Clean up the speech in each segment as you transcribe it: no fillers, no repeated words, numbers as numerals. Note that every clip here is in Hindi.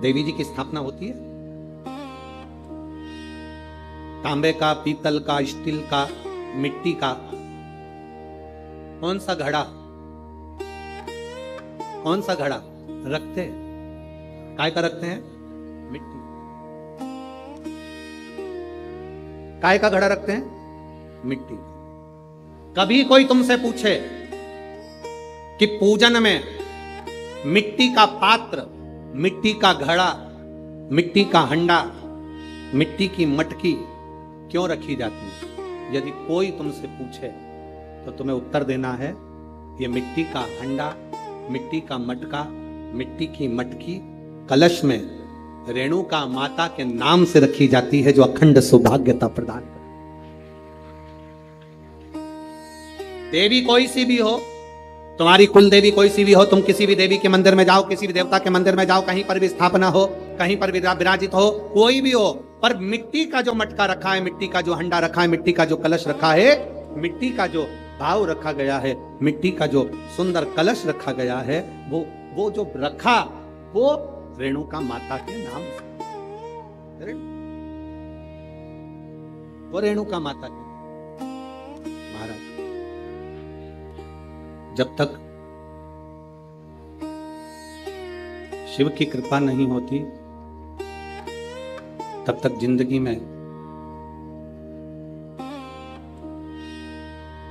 देवी जी की स्थापना होती है। तांबे का, पीतल का, स्टील का, मिट्टी का, कौन सा घड़ा, कौन सा घड़ा रखते हैं? काय का रखते हैं? मिट्टी। काय का घड़ा रखते हैं? मिट्टी। कभी कोई तुमसे पूछे कि पूजन में मिट्टी का पात्र, मिट्टी का घड़ा, मिट्टी का हंडा, मिट्टी की मटकी क्यों रखी जाती है, यदि कोई तुमसे पूछे तो तुम्हें उत्तर देना है ये मिट्टी का हंडा, मिट्टी का मटका, मिट्टी की मटकी कलश में रेणुका माता के नाम से रखी जाती है, जो अखंड सौभाग्यता प्रदान करती है। देवी कोई सी भी हो, तुम्हारी कुल देवी कोई सी भी हो, तुम किसी भी देवी के मंदिर में जाओ, किसी भी देवता के मंदिर में जाओ, कहीं पर भी स्थापना हो, कहीं पर भी विराजित हो, कोई भी हो, पर मिट्टी का जो मटका रखा है, मिट्टी का जो हंडा रखा है, मिट्टी का जो कलश रखा है, मिट्टी का जो भाव रखा गया है, मिट्टी का जो सुंदर कलश रखा गया है, वो जो रखा वो रेणुका माता के नाम से, वो रेणुका माता के। महाराज जब तक शिव की कृपा नहीं होती तब तक जिंदगी में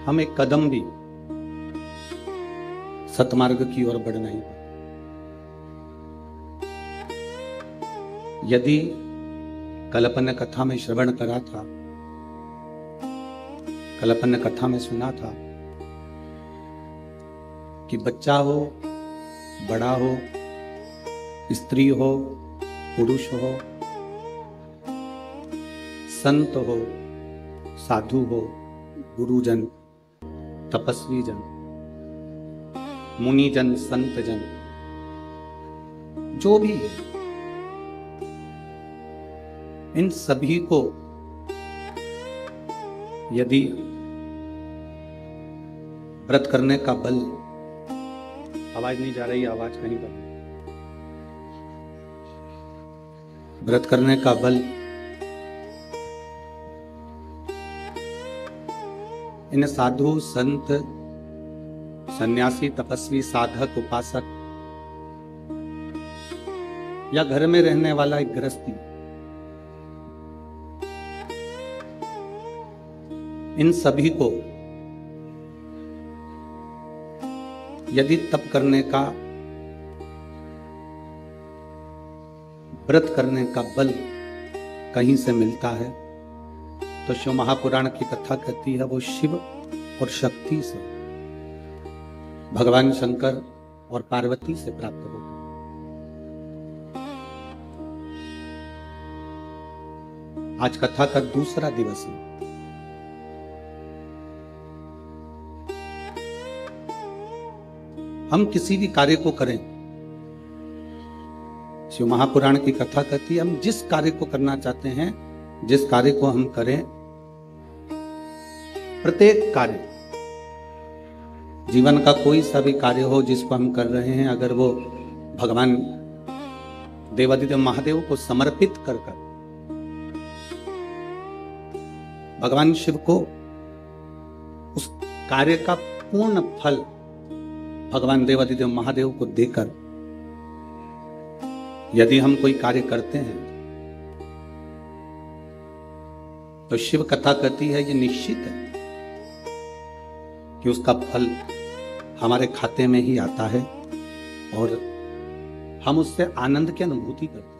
हम एक कदम भी सतमार्ग की ओर बढ़ नहीं पाते। यदि कल अपन ने कथा में श्रवण करा था, कल अपन ने कथा में सुना था कि बच्चा हो, बड़ा हो, स्त्री हो, पुरुष हो, संत हो, साधु हो, गुरुजन, तपस्वी जन, मुनिजन, संत जन, जो भी है, इन सभी को यदि व्रत करने का बल, आवाज नहीं जा रही, आवाज कहीं पर, व्रत करने का बल इन साधु, संत, सन्यासी, तपस्वी, साधक, उपासक या घर में रहने वाला एक गृहस्थी, इन सभी को यदि तप करने का, व्रत करने का बल कहीं से मिलता है तो शिव महापुराण की कथा कहती है वो शिव और शक्ति से, भगवान शंकर और पार्वती से प्राप्त होता है। आज कथा का दूसरा दिवस है। हम किसी भी कार्य को करें, शिव महापुराण की कथा कहती है हम जिस कार्य को करना चाहते हैं, जिस कार्य को हम करें, प्रत्येक कार्य, जीवन का कोई सा भी कार्य हो जिसको हम कर रहे हैं, अगर वो भगवान देवादिदेव महादेव को समर्पित कर कर भगवान शिव को उस कार्य का पूर्ण फल भगवान देवादिदेव महादेव को देकर यदि हम कोई कार्य करते हैं तो शिव कथा कहती है ये निश्चित है कि उसका फल हमारे खाते में ही आता है और हम उससे आनंद की अनुभूति करते हैं।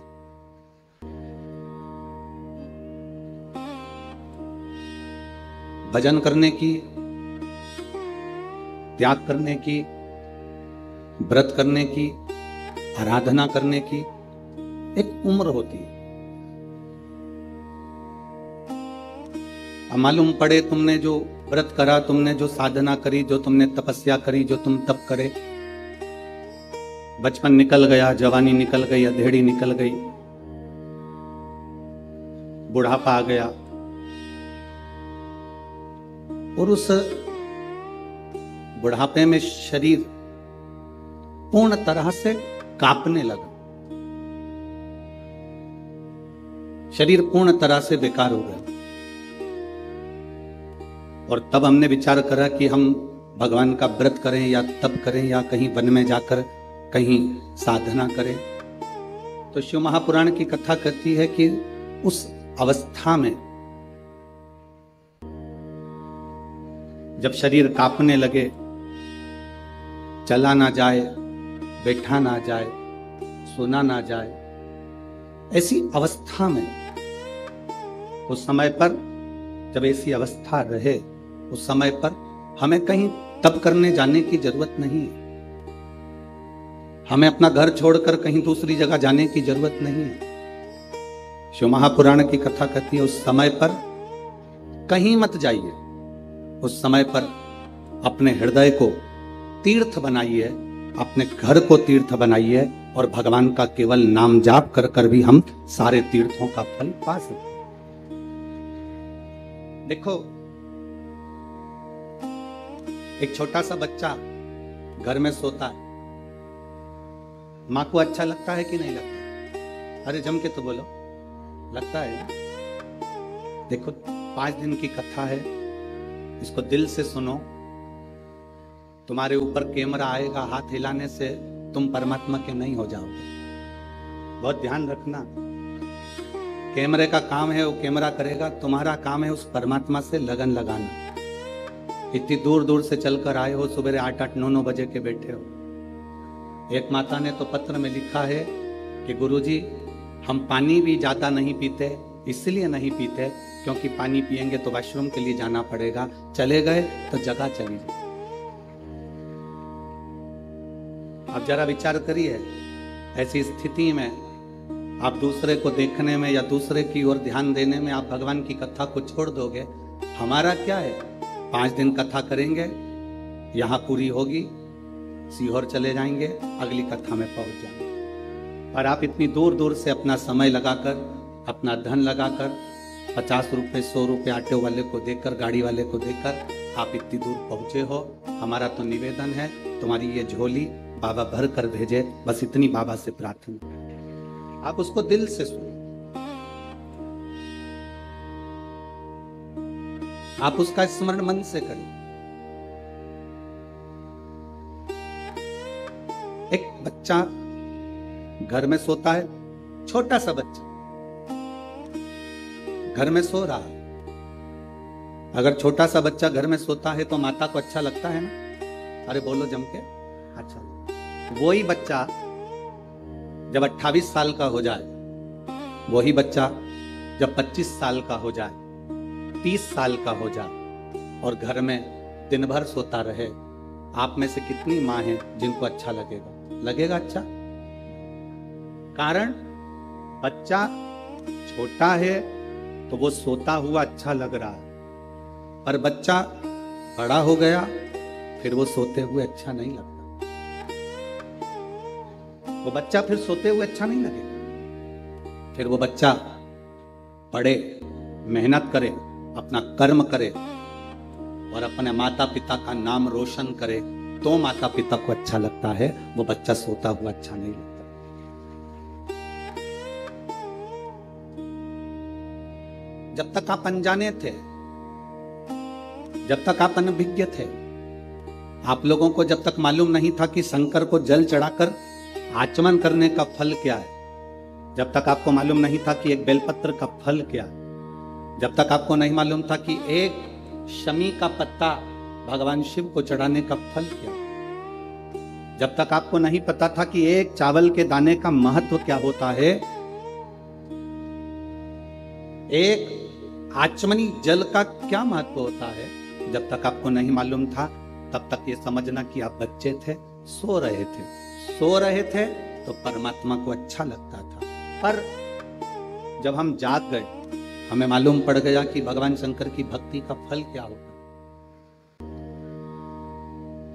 भजन करने की, त्याग करने की, व्रत करने की, आराधना करने की एक उम्र होती है। अब मालूम पड़े तुमने जो व्रत करा, तुमने जो साधना करी, जो तुमने तपस्या करी, जो तुम तप करे, बचपन निकल गया, जवानी निकल गई, अधेड़ी निकल गई, बुढ़ापा आ गया और उस बुढ़ापे में शरीर पूर्ण तरह से कांपने लगा, शरीर पूर्ण तरह से बेकार हो गया। और तब हमने विचार करा कि हम भगवान का व्रत करें या तप करें या कहीं वन में जाकर कहीं साधना करें। तो शिव महापुराण की कथा कहती है कि उस अवस्था में जब शरीर कांपने लगे, चला ना जाए, बैठा ना जाए, सोना ना जाए, ऐसी अवस्था में उस समय पर जब ऐसी अवस्था रहे, उस समय पर हमें कहीं तप करने जाने की जरूरत नहीं है। हमें अपना घर छोड़कर कहीं दूसरी जगह जाने की जरूरत नहीं है। शिव महापुराण की कथा कहती है उस समय पर कहीं मत जाइए। उस समय पर अपने हृदय को तीर्थ बनाइए, अपने घर को तीर्थ बनाइए और भगवान का केवल नाम जाप कर कर भी हम सारे तीर्थों का फल पा सकते। देखो, एक छोटा सा बच्चा घर में सोता है, मां को अच्छा लगता है कि नहीं लगता? अरे जम के तो बोलो, लगता है। देखो, 5 दिन की कथा है, इसको दिल से सुनो। तुम्हारे ऊपर कैमरा आएगा, हाथ हिलाने से तुम परमात्मा के नहीं हो जाओगे। बहुत ध्यान रखना, कैमरे का काम है वो कैमरा करेगा, तुम्हारा काम है उस परमात्मा से लगन लगाना। इतनी दूर दूर से चलकर आए हो, सुबह 8-8, 9-9 बजे के बैठे हो। एक माता ने तो पत्र में लिखा है कि गुरुजी, हम पानी भी ज्यादा नहीं पीते, इसलिए नहीं पीते क्योंकि पानी पिएंगे तो वॉशरूम के लिए जाना पड़ेगा, चले गए तो जगह चली जाए। अब जरा विचार करिए, ऐसी स्थिति में आप दूसरे को देखने में या दूसरे की ओर ध्यान देने में आप भगवान की कथा को छोड़ दोगे। हमारा क्या है, 5 दिन कथा करेंगे, यहां पूरी होगी, सीहोर चले जाएंगे, अगली कथा में पहुंच जाएंगे। और आप इतनी दूर दूर से अपना समय लगाकर, अपना धन लगाकर, 50 रुपए 100 रुपए ऑटो वाले को देकर, गाड़ी वाले को देकर आप इतनी दूर पहुंचे हो। हमारा तो निवेदन है, तुम्हारी ये झोली बाबा भर कर भेजे, बस इतनी बाबा से प्रार्थना। आप उसको दिल से सुनो, आप उसका स्मरण मन से करें। एक बच्चा घर में सोता है, छोटा सा बच्चा घर में सो रहा है। अगर छोटा सा बच्चा घर में सोता है तो माता को अच्छा लगता है ना? अरे बोलो जम के, अच्छा। वही बच्चा जब 28 साल का हो जाए, वही बच्चा जब 25 साल का हो जाए, 30 साल का हो जाए और घर में दिन भर सोता रहे, आप में से कितनी मां हैं जिनको अच्छा लगेगा? लगेगा अच्छा? कारण बच्चा छोटा है तो वो सोता हुआ अच्छा लग रहा है, पर बच्चा बड़ा हो गया फिर वो सोते हुए अच्छा नहीं लगता। वो बच्चा फिर सोते हुए अच्छा नहीं लगेगा। फिर वो बच्चा पढ़े, मेहनत करे, अपना कर्म करे और अपने माता पिता का नाम रोशन करे तो माता पिता को अच्छा लगता है। वो बच्चा सोता हुआ अच्छा नहीं लगता। जब तक आप अनजाने थे, जब तक आप अनभिज्ञ थे, आप लोगों को जब तक मालूम नहीं था कि शंकर को जल चढ़ाकर आचमन करने का फल क्या है, जब तक आपको मालूम नहीं था कि एक बेलपत्र का फल क्या है, जब तक आपको नहीं मालूम था कि एक शमी का पत्ता भगवान शिव को चढ़ाने का फल क्या, जब तक आपको नहीं पता था कि एक चावल के दाने का महत्व क्या होता है, एक आचमनी जल का क्या महत्व होता है, जब तक आपको नहीं मालूम था तब तक ये समझना कि आप बच्चे थे, सो रहे थे। सो रहे थे तो परमात्मा को अच्छा लगता था। पर जब हम जाग गए, हमें मालूम पड़ गया कि भगवान शंकर की भक्ति का फल क्या होता है,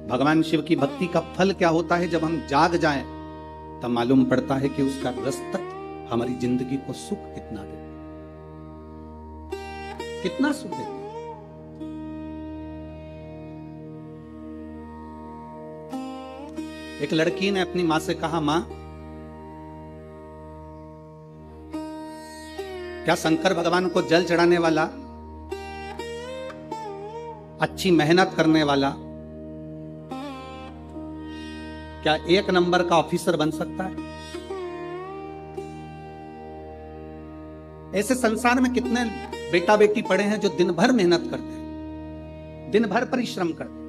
भगवान शिव की भक्ति का फल क्या होता है। जब हम जाग जाएं तब मालूम पड़ता है कि उसका रस तक हमारी जिंदगी को सुख कितना देता, कितना सुख देता। एक लड़की ने अपनी मां से कहा, मां क्या शंकर भगवान को जल चढ़ाने वाला, अच्छी मेहनत करने वाला, क्या एक नंबर का ऑफिसर बन सकता है? ऐसे संसार में कितने बेटा बेटी पड़े हैं जो दिन भर मेहनत करते हैं, दिन भर परिश्रम करते हैं।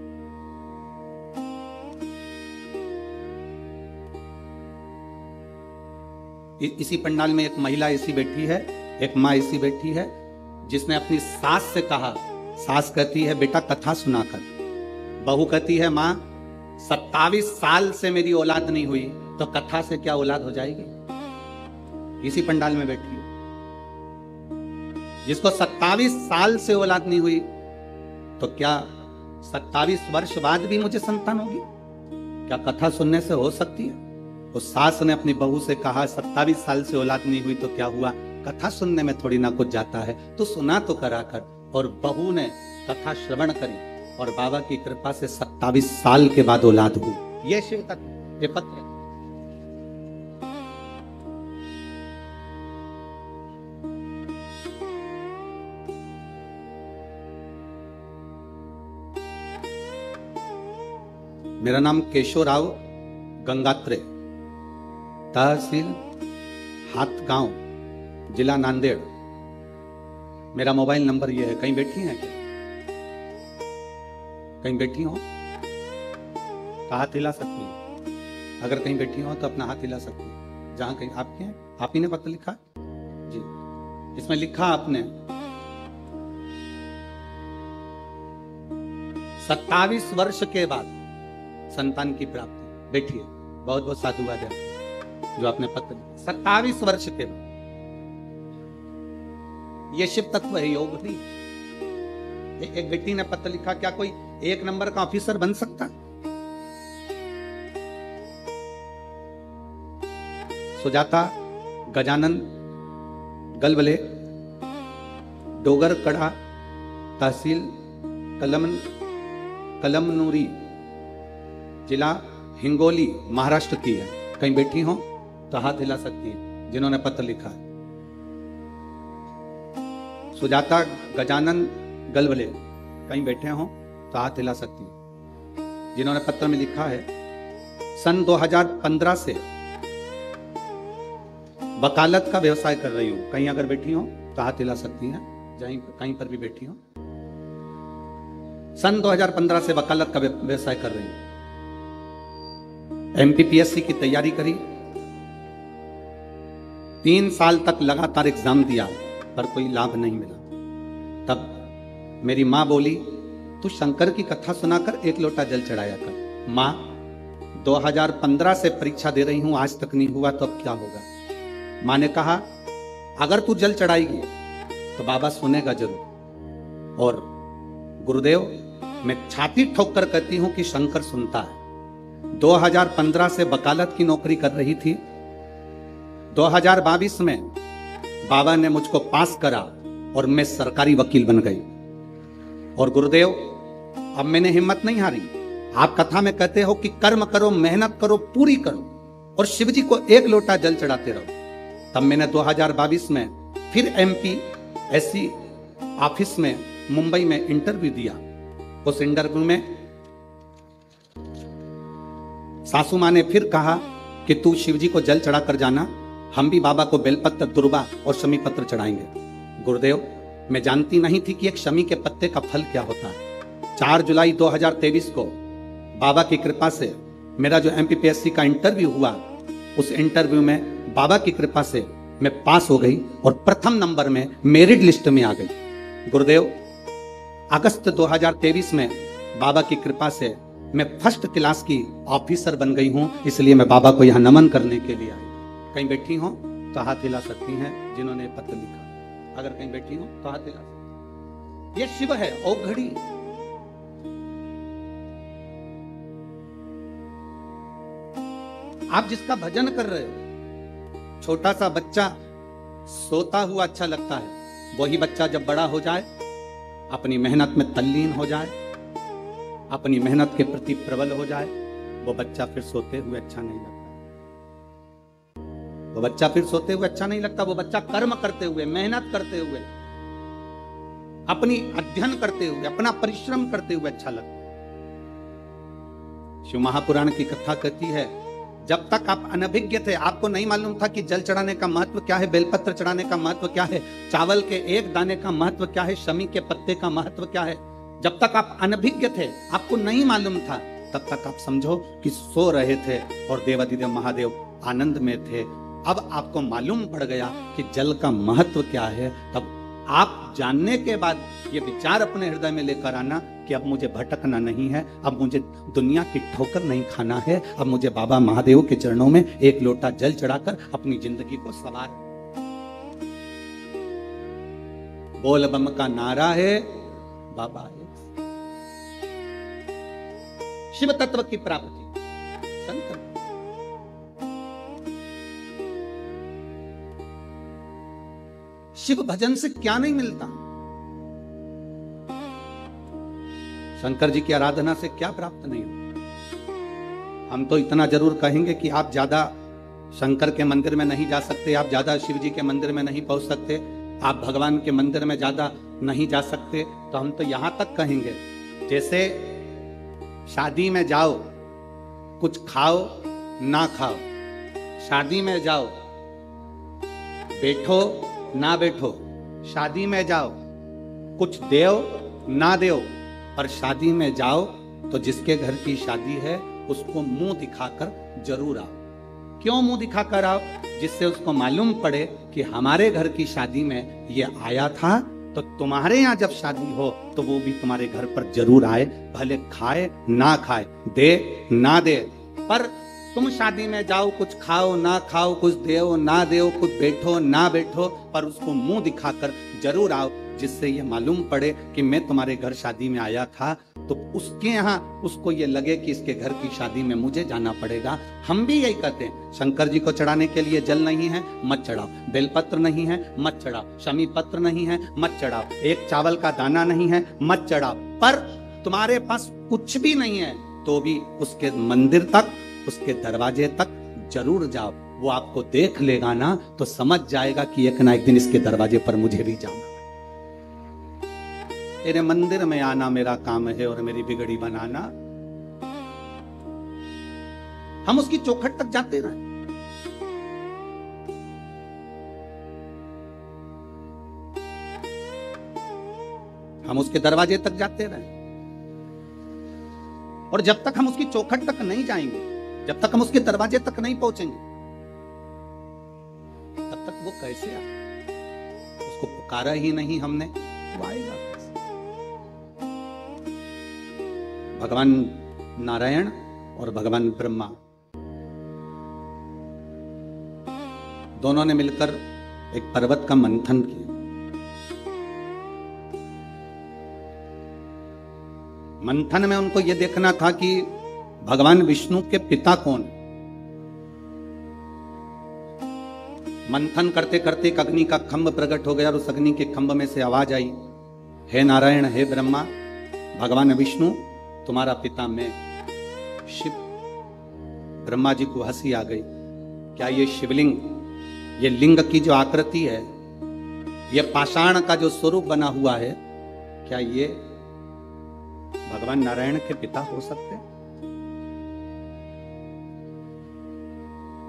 इसी पंडाल में एक महिला ऐसी बैठी है, एक माँ ऐसी बैठी है, जिसने अपनी सास से कहा, सास कहती है बेटा कथा सुनाकर, बहू कहती है माँ 27 साल से मेरी औलाद नहीं हुई, तो कथा से क्या औलाद हो जाएगी? इसी पंडाल में बैठी है, जिसको 27 साल से औलाद नहीं हुई, तो क्या 27 वर्ष बाद भी मुझे संतान होगी? क्या कथा सुनने से हो सकती है? उस सास ने अपनी बहू से कहा 27 साल से औलाद नहीं हुई तो क्या हुआ, कथा सुनने में थोड़ी ना कुछ जाता है, तो सुना तो करा कर। और बहू ने कथा श्रवण करी और बाबा की कृपा से 27 साल के बाद औलाद हुई। ये शिव तत्व, ये पत्र। मेरा नाम केशव राव गंगात्रे, तहसील हाथगांव, जिला नांदेड़। मेरा मोबाइल नंबर ये है। कहीं बैठी हैं क्या? कहीं बैठी हो तो हाथ हिला सकती है। अगर कहीं बैठी हो तो अपना हाथ हिला सकती है। जहां कहीं आपके हैं, आप ही ने पत्र लिखा जी, इसमें लिखा आपने 27 वर्ष के बाद संतान की प्राप्ति। बैठिए, बहुत बहुत साधुवाद है जो आपने पत्र लिखा 27 वर्ष के बाद। ये शिव तत्व है, योग नहीं। एक व्यक्ति ने पत्र लिखा, क्या कोई एक नंबर का ऑफिसर बन सकता? सुजाता गजानन गलबले, डोगर कड़ा, तहसील कलमनुरी, जिला हिंगोली, महाराष्ट्र की है। कहीं बैठी हो तो हाथ हिला सकती है जिन्होंने पत्र लिखा है। सुजाता गजानन गलबले, कहीं बैठे हो तो हाथ हिला सकती है जिन्होंने पत्र में लिखा है सन 2015 से वकालत का व्यवसाय कर रही हूं। कहीं अगर बैठी हो तो हाथ हिला सकती है, जहीं कहीं पर भी बैठी हो। सन 2015 से वकालत का व्यवसाय कर रही हूं। MPPSC की तैयारी करी, 3 साल तक लगातार एग्जाम दिया पर कोई लाभ नहीं मिला। तब मेरी मां बोली, तू शंकर की कथा सुनाकर 1 लोटा जल चढ़ाया कर। मां, 2015 से परीक्षा दे रही हूं, आज तक नहीं हुआ तो अब क्या होगा? मां ने कहा, अगर तू जल चढ़ाएगी तो बाबा सुनेगा जरूर। और गुरुदेव, मैं छाती ठोक कर कहती हूं कि शंकर सुनता है। 2015 से वकालत की नौकरी कर रही थी। 2022 में बाबा ने मुझको पास करा और मैं सरकारी वकील बन गई। और गुरुदेव, अब मैंने हिम्मत नहीं हारी। आप कथा में कहते हो कि कर्म करो, मेहनत करो, पूरी करो और शिवजी को 1 लोटा जल चढ़ाते रहो। तब मैंने 2022 में फिर MPSC ऑफिस में मुंबई में इंटरव्यू दिया। उस इंटरव्यू में सासू मां ने फिर कहा कि तू शिवजी को जल चढ़ा कर जाना, हम भी बाबा को बेलपत्र, दुर्बा और शमी पत्र चढ़ाएंगे। गुरुदेव, मैं जानती नहीं थी कि एक शमी के पत्ते का फल क्या होता है। 4 जुलाई 2023 को बाबा की कृपा से मेरा जो MPPSC का इंटरव्यू हुआ, उस इंटरव्यू में बाबा की कृपा से मैं पास हो गई और प्रथम नंबर में मेरिट लिस्ट में आ गई। गुरुदेव, अगस्त 2023 में बाबा की कृपा से मैं फर्स्ट क्लास की ऑफिसर बन गई हूं। इसलिए मैं बाबा को यहां नमन करने के लिए आई। कहीं बैठी हो तो हाथ हिला सकती हैं जिन्होंने पत्र लिखा। अगर कहीं बैठी हो तो हाथ हिला सकती। ये शिव है, औघड़ी। आप जिसका भजन कर रहे हो, छोटा सा बच्चा सोता हुआ अच्छा लगता है। वही बच्चा जब बड़ा हो जाए, अपनी मेहनत में तल्लीन हो जाए, अपनी मेहनत के प्रति प्रबल हो जाए, वो बच्चा फिर सोते हुए अच्छा नहीं लगता। वो बच्चा फिर सोते हुए अच्छा नहीं लगता, वो बच्चा कर्म करते हुए, मेहनत करते हुए, अपनी अध्ययन करते हुए, अपना परिश्रम करते हुए अच्छा लगता है। शिव महापुराण की कथा कहती है, जब तक आप अनभिज्ञ थे, आपको नहीं मालूम था कि जल चढ़ाने का महत्व क्या है, बेलपत्र चढ़ाने का महत्व क्या है, चावल के एक दाने का महत्व क्या है, शमी के पत्ते का महत्व क्या है, जब तक आप अनभिज्ञ थे, आपको नहीं मालूम था, तब तक आप समझो कि सो रहे थे और देवाधिदेव महादेव आनंद में थे। अब आपको मालूम पड़ गया कि जल का महत्व क्या है। तब आप जानने के बाद ये विचार अपने हृदय में लेकर आना कि अब मुझे भटकना नहीं है, अब मुझे दुनिया की ठोकर नहीं खाना है, अब मुझे बाबा महादेव के चरणों में एक लोटा जल चढ़ाकर अपनी जिंदगी को सवार। बोल बम का नारा है, बाबा है। शिव तत्व की प्राप्ति संकल्प। शिव भजन से क्या नहीं मिलता, शंकर जी की आराधना से क्या प्राप्त नहीं होता। हम तो इतना जरूर कहेंगे कि आप ज्यादा शंकर के मंदिर में नहीं जा सकते, आप ज्यादा शिव जी के मंदिर में नहीं पहुंच सकते, आप भगवान के मंदिर में ज्यादा नहीं जा सकते। तो हम तो यहां तक कहेंगे, जैसे शादी में जाओ, कुछ खाओ ना खाओ, शादी में जाओ, बैठो ना बैठो, शादी में जाओ, कुछ देओ ना देओ, पर शादी में जाओ तो जिसके घर की शादी है उसको मुंह दिखाकर जरूर आओ। क्यों मुंह दिखाकर आओ? जिससे उसको मालूम पड़े कि हमारे घर की शादी में ये आया था, तो तुम्हारे यहाँ जब शादी हो तो वो भी तुम्हारे घर पर जरूर आए, भले खाए ना खाए, दे ना दे, पर तुम शादी में जाओ, कुछ खाओ ना खाओ, कुछ देओ ना देओ, कुछ बैठो ना बैठो, पर उसको मुंह दिखाकर जरूर आओ, जिससे ये मालूम पड़े कि मैं तुम्हारे घर शादी में आया था, तो उसके यहाँ उसको ये लगे कि इसके घर की शादी में मुझे जाना पड़ेगा। हम भी यही कहते हैं, शंकर जी को चढ़ाने के लिए जल नहीं है मत चढ़ाओ, बेलपत्र नहीं है मत चढ़ाओ, शमी पत्र नहीं है मत चढ़ाओ, एक चावल का दाना नहीं है मत चढ़ाओ, पर तुम्हारे पास कुछ भी नहीं है तो भी उसके मंदिर तक, उसके दरवाजे तक जरूर जाओ। वो आपको देख लेगा ना तो समझ जाएगा कि एक ना एक दिन इसके दरवाजे पर मुझे भी जाना। तेरे मंदिर में आना मेरा काम है और मेरी बिगड़ी बनाना। हम उसकी चौखट तक जाते रहे, हम उसके दरवाजे तक जाते रहे, और जब तक हम उसकी चौखट तक नहीं जाएंगे, जब तक हम उसके दरवाजे तक नहीं पहुंचेंगे, तब तक वो कैसे आए? उसको पुकारा ही नहीं हमने, वो आएगा कैसे? भगवान नारायण और भगवान ब्रह्मा दोनों ने मिलकर एक पर्वत का मंथन किया। मंथन में उनको यह देखना था कि भगवान विष्णु के पिता कौन। मंथन करते करते एक अग्नि का खंभ प्रकट हो गया और उस अग्नि के खंभ में से आवाज आई, हे नारायण, हे ब्रह्मा, भगवान विष्णु तुम्हारा पिता मैं शिव। ब्रह्मा जी को हंसी आ गई, क्या ये शिवलिंग, ये लिंग की जो आकृति है, ये पाषाण का जो स्वरूप बना हुआ है, क्या ये भगवान नारायण के पिता हो सकते?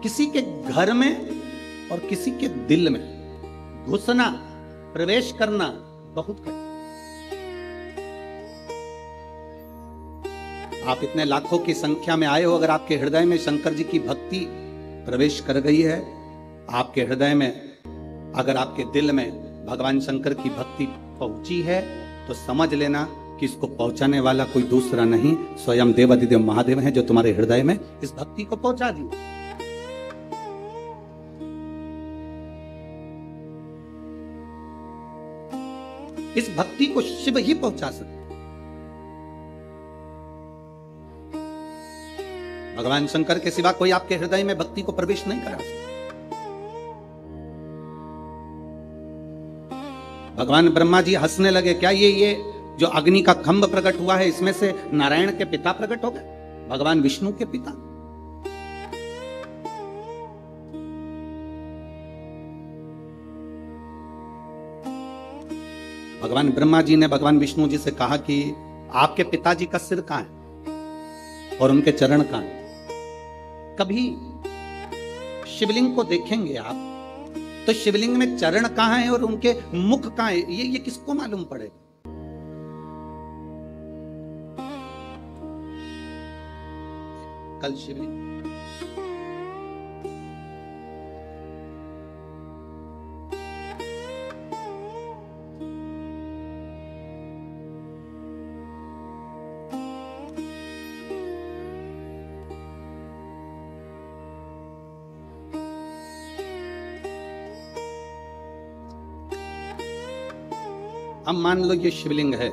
किसी के घर में और किसी के दिल में घुसना, प्रवेश करना बहुत कठिन। आप इतने लाखों की संख्या में आए हो, अगर आपके हृदय में शंकर जी की भक्ति प्रवेश कर गई है, आपके हृदय में, अगर आपके दिल में भगवान शंकर की भक्ति पहुंची है, तो समझ लेना कि इसको पहुंचाने वाला कोई दूसरा नहीं, स्वयं देवाधिदेव महादेव हैं, जो तुम्हारे हृदय में इस भक्ति को पहुंचा दी। इस भक्ति को शिव ही पहुंचा सकते। भगवान शंकर के सिवा कोई आपके हृदय में भक्ति को प्रवेश नहीं करा सकता। भगवान ब्रह्मा जी हंसने लगे, क्या ये जो अग्नि का खंभ प्रकट हुआ है, इसमें से नारायण के पिता प्रकट हो गए, भगवान विष्णु के पिता? भगवान ब्रह्मा जी ने भगवान विष्णु जी से कहा कि आपके पिताजी का सिर कहां है और उनके चरण कहां है। कभी शिवलिंग को देखेंगे आप तो शिवलिंग में चरण कहां है और उनके मुख कहां है, ये किसको मालूम पड़ेगा। कल शिवलिंग अब मान लो ये शिवलिंग है,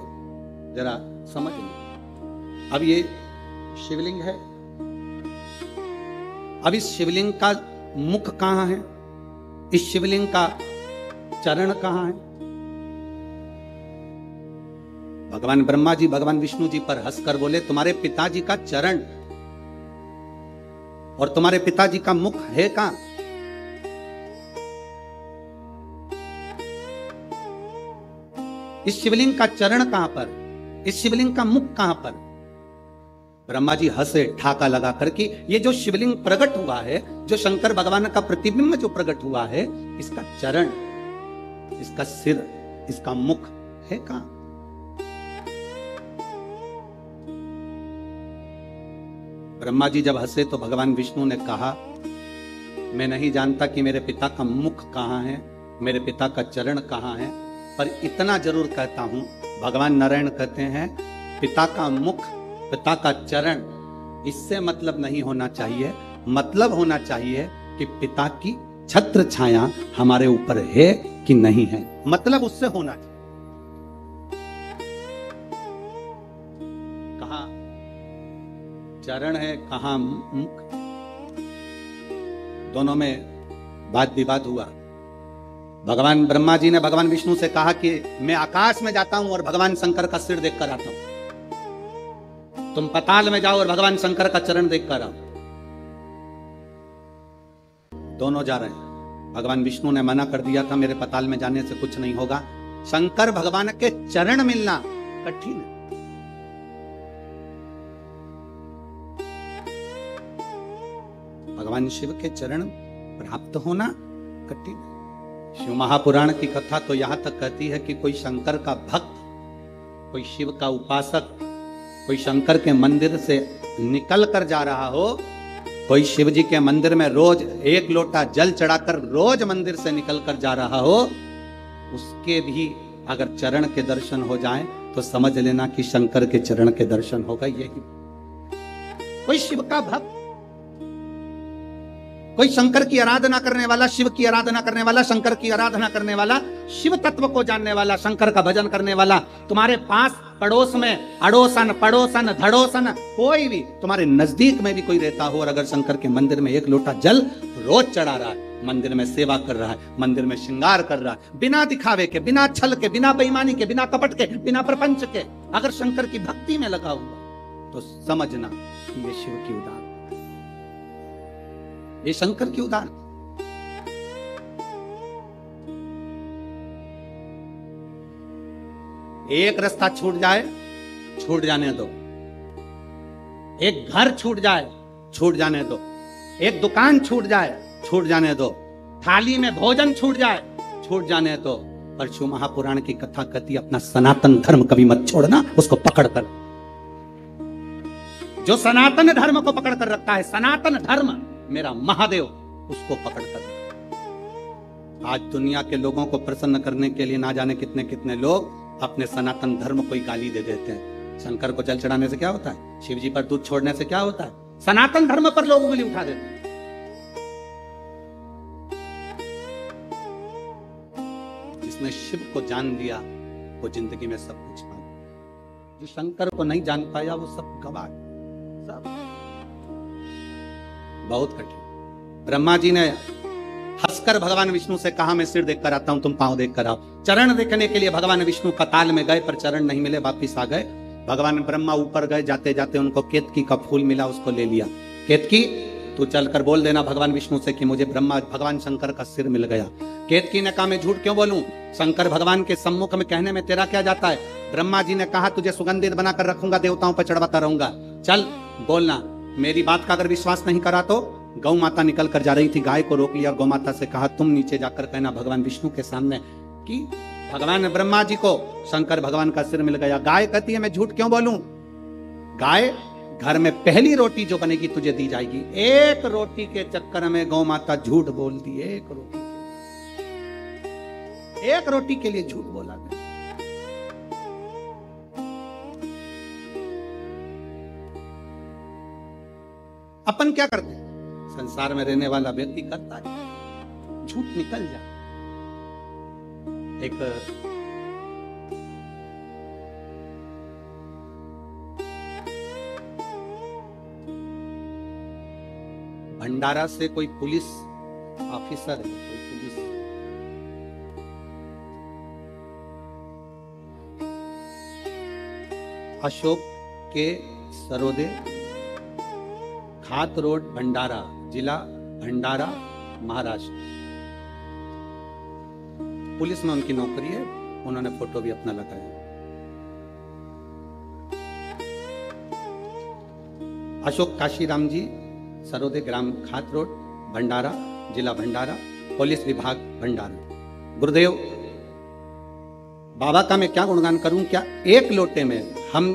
जरा समझ लो। अब ये शिवलिंग है, अब इस शिवलिंग का मुख कहां है, इस शिवलिंग का चरण कहां है। भगवान ब्रह्मा जी भगवान विष्णु जी पर हंसकर बोले, तुम्हारे पिताजी का चरण और तुम्हारे पिताजी का मुख है कहां। इस शिवलिंग का चरण कहां पर, इस शिवलिंग का मुख कहां पर। ब्रह्मा जी हंसे ठाका लगा कर कि ये जो शिवलिंग प्रकट हुआ है, जो शंकर भगवान का प्रतिबिंब जो प्रकट हुआ है, इसका चरण, इसका सिर, इसका मुख है कहां। ब्रह्मा जी जब हंसे तो भगवान विष्णु ने कहा, मैं नहीं जानता कि मेरे पिता का मुख कहां है, मेरे पिता का चरण कहां है, पर इतना जरूर कहता हूं, भगवान नारायण कहते हैं पिता का मुख, पिता का चरण, इससे मतलब नहीं होना चाहिए। मतलब होना चाहिए कि पिता की छत्र छाया हमारे ऊपर है कि नहीं है, मतलब उससे होना चाहिए। कहां चरण है, कहां मुख, दोनों में वाद विवाद हुआ। भगवान ब्रह्मा जी ने भगवान विष्णु से कहा कि मैं आकाश में जाता हूं और भगवान शंकर का सिर देखकर आता हूं, तुम पताल में जाओ और भगवान शंकर का चरण देखकर आओ। दोनों जा रहे हैं। भगवान विष्णु ने मना कर दिया था, मेरे पताल में जाने से कुछ नहीं होगा, शंकर भगवान के चरण मिलना कठिन है। भगवान शिव के चरण प्राप्त होना कठिन है। शिव महापुराण की कथा तो यहां तक कहती है कि कोई शंकर का भक्त, कोई शिव का उपासक, कोई शंकर के मंदिर से निकल कर जा रहा हो, कोई शिव जी के मंदिर में रोज 1 लोटा जल चढ़ाकर रोज मंदिर से निकल कर जा रहा हो, उसके भी अगर चरण के दर्शन हो जाएं तो समझ लेना कि शंकर के चरण के दर्शन होगा। यही कोई शिव का भक्त, कोई शंकर की आराधना करने वाला, शिव की आराधना करने वाला, शंकर की आराधना करने वाला, शिव तत्व को जानने वाला, शंकर का भजन करने वाला, तुम्हारे पास पड़ोस में अड़ोसन पड़ोसन धड़ोसन कोई भी तुम्हारे नजदीक में भी कोई रहता हो और अगर शंकर के मंदिर में 1 लोटा जल रोज चढ़ा रहा है, मंदिर में सेवा कर रहा है, मंदिर में श्रृंगार कर रहा है, बिना दिखावे के, बिना छल के, बिना बेईमानी के, बिना कपट के, बिना प्रपंच के, अगर शंकर की भक्ति में लगा हुआ तो समझना कि ये शिव की उदाहरण, ये शंकर की उदाहरण। एक रास्ता छूट जाए, छूट जाने दो। एक घर छूट जाए, छूट जाने दो। एक दुकान छूट जाए, छूट जाने दो। थाली में भोजन छूट जाए, छूट जाने दो। पर शिव महापुराण की कथा कहती, अपना सनातन धर्म कभी मत छोड़ना, उसको पकड़ कर। जो सनातन धर्म को पकड़ कर रखता है, सनातन धर्म मेरा महादेव, उसको पकड़ कर। आज दुनिया के लोगों को प्रसन्न करने के लिए ना जाने कितने कितने लोग अपने सनातन धर्म को ही गाली दे देते हैं। शंकर को जल चढ़ाने से क्या होता है, शिव जी पर दूध छोड़ने से क्या होता है, सनातन धर्म पर लोग उंगली उठा देते हैं। जिसने शिव को जान लिया वो जिंदगी में सब कुछ पा गया। जो शंकर को नहीं जान पाया वो सब गवा गया, सब बहुत कठिन। ब्रह्मा जी ने हंसकर भगवान विष्णु से कहा, मैं सिर देखकर आता हूं, तुम पांव देखकर आओ। चरण देखने के लिए भगवान विष्णु कताल में गए पर चरण नहीं मिले, वापिस आ गए। भगवान ब्रह्मा ऊपर गए, जाते जाते उनको केतकी का फूल मिला, उसको ले लिया। केतकी तू चलकर बोल देना भगवान विष्णु से कि मुझे ब्रह्मा भगवान शंकर का सिर मिल गया। केतकी ने कहा मैं झूठ क्यों बोलूं, शंकर भगवान के सम्मुख में कहने में तेरा क्या जाता है। ब्रह्मा जी ने कहा तुझे सुगंधित बनाकर रखूंगा, देवताओं पर चढ़वाता रहूंगा, चल बोलना। मेरी बात का अगर विश्वास नहीं करा तो गौ माता निकल कर जा रही थी, गाय को रोक लिया और गौ माता से कहा तुम नीचे जाकर कहना भगवान विष्णु के सामने कि भगवान ब्रह्मा जी को शंकर भगवान का सिर मिल गया। गाय कहती है मैं झूठ क्यों बोलूं, गाय घर में पहली रोटी जो बनेगी तुझे दी जाएगी। एक रोटी के चक्कर में गौ माता झूठ बोल दी, एक रोटी के लिए झूठ बोला गया। अपन क्या करते हैं, संसार में रहने वाला व्यक्ति करता है, झूठ निकल जाए। एक भंडारा से कोई पुलिस ऑफिसर है, कोई पुलिस अशोक के सरोदे, खात रोड, भंडारा, जिला भंडारा, महाराष्ट्र। पुलिस में उनकी नौकरी है, उन्होंने फोटो भी अपना लगाया। अशोक काशीराम जी, सरोदे, ग्राम खात रोड, भंडारा, जिला भंडारा, पुलिस विभाग भंडारा। गुरुदेव बाबा का मैं क्या गुणगान करूं, क्या एक लोटे में हम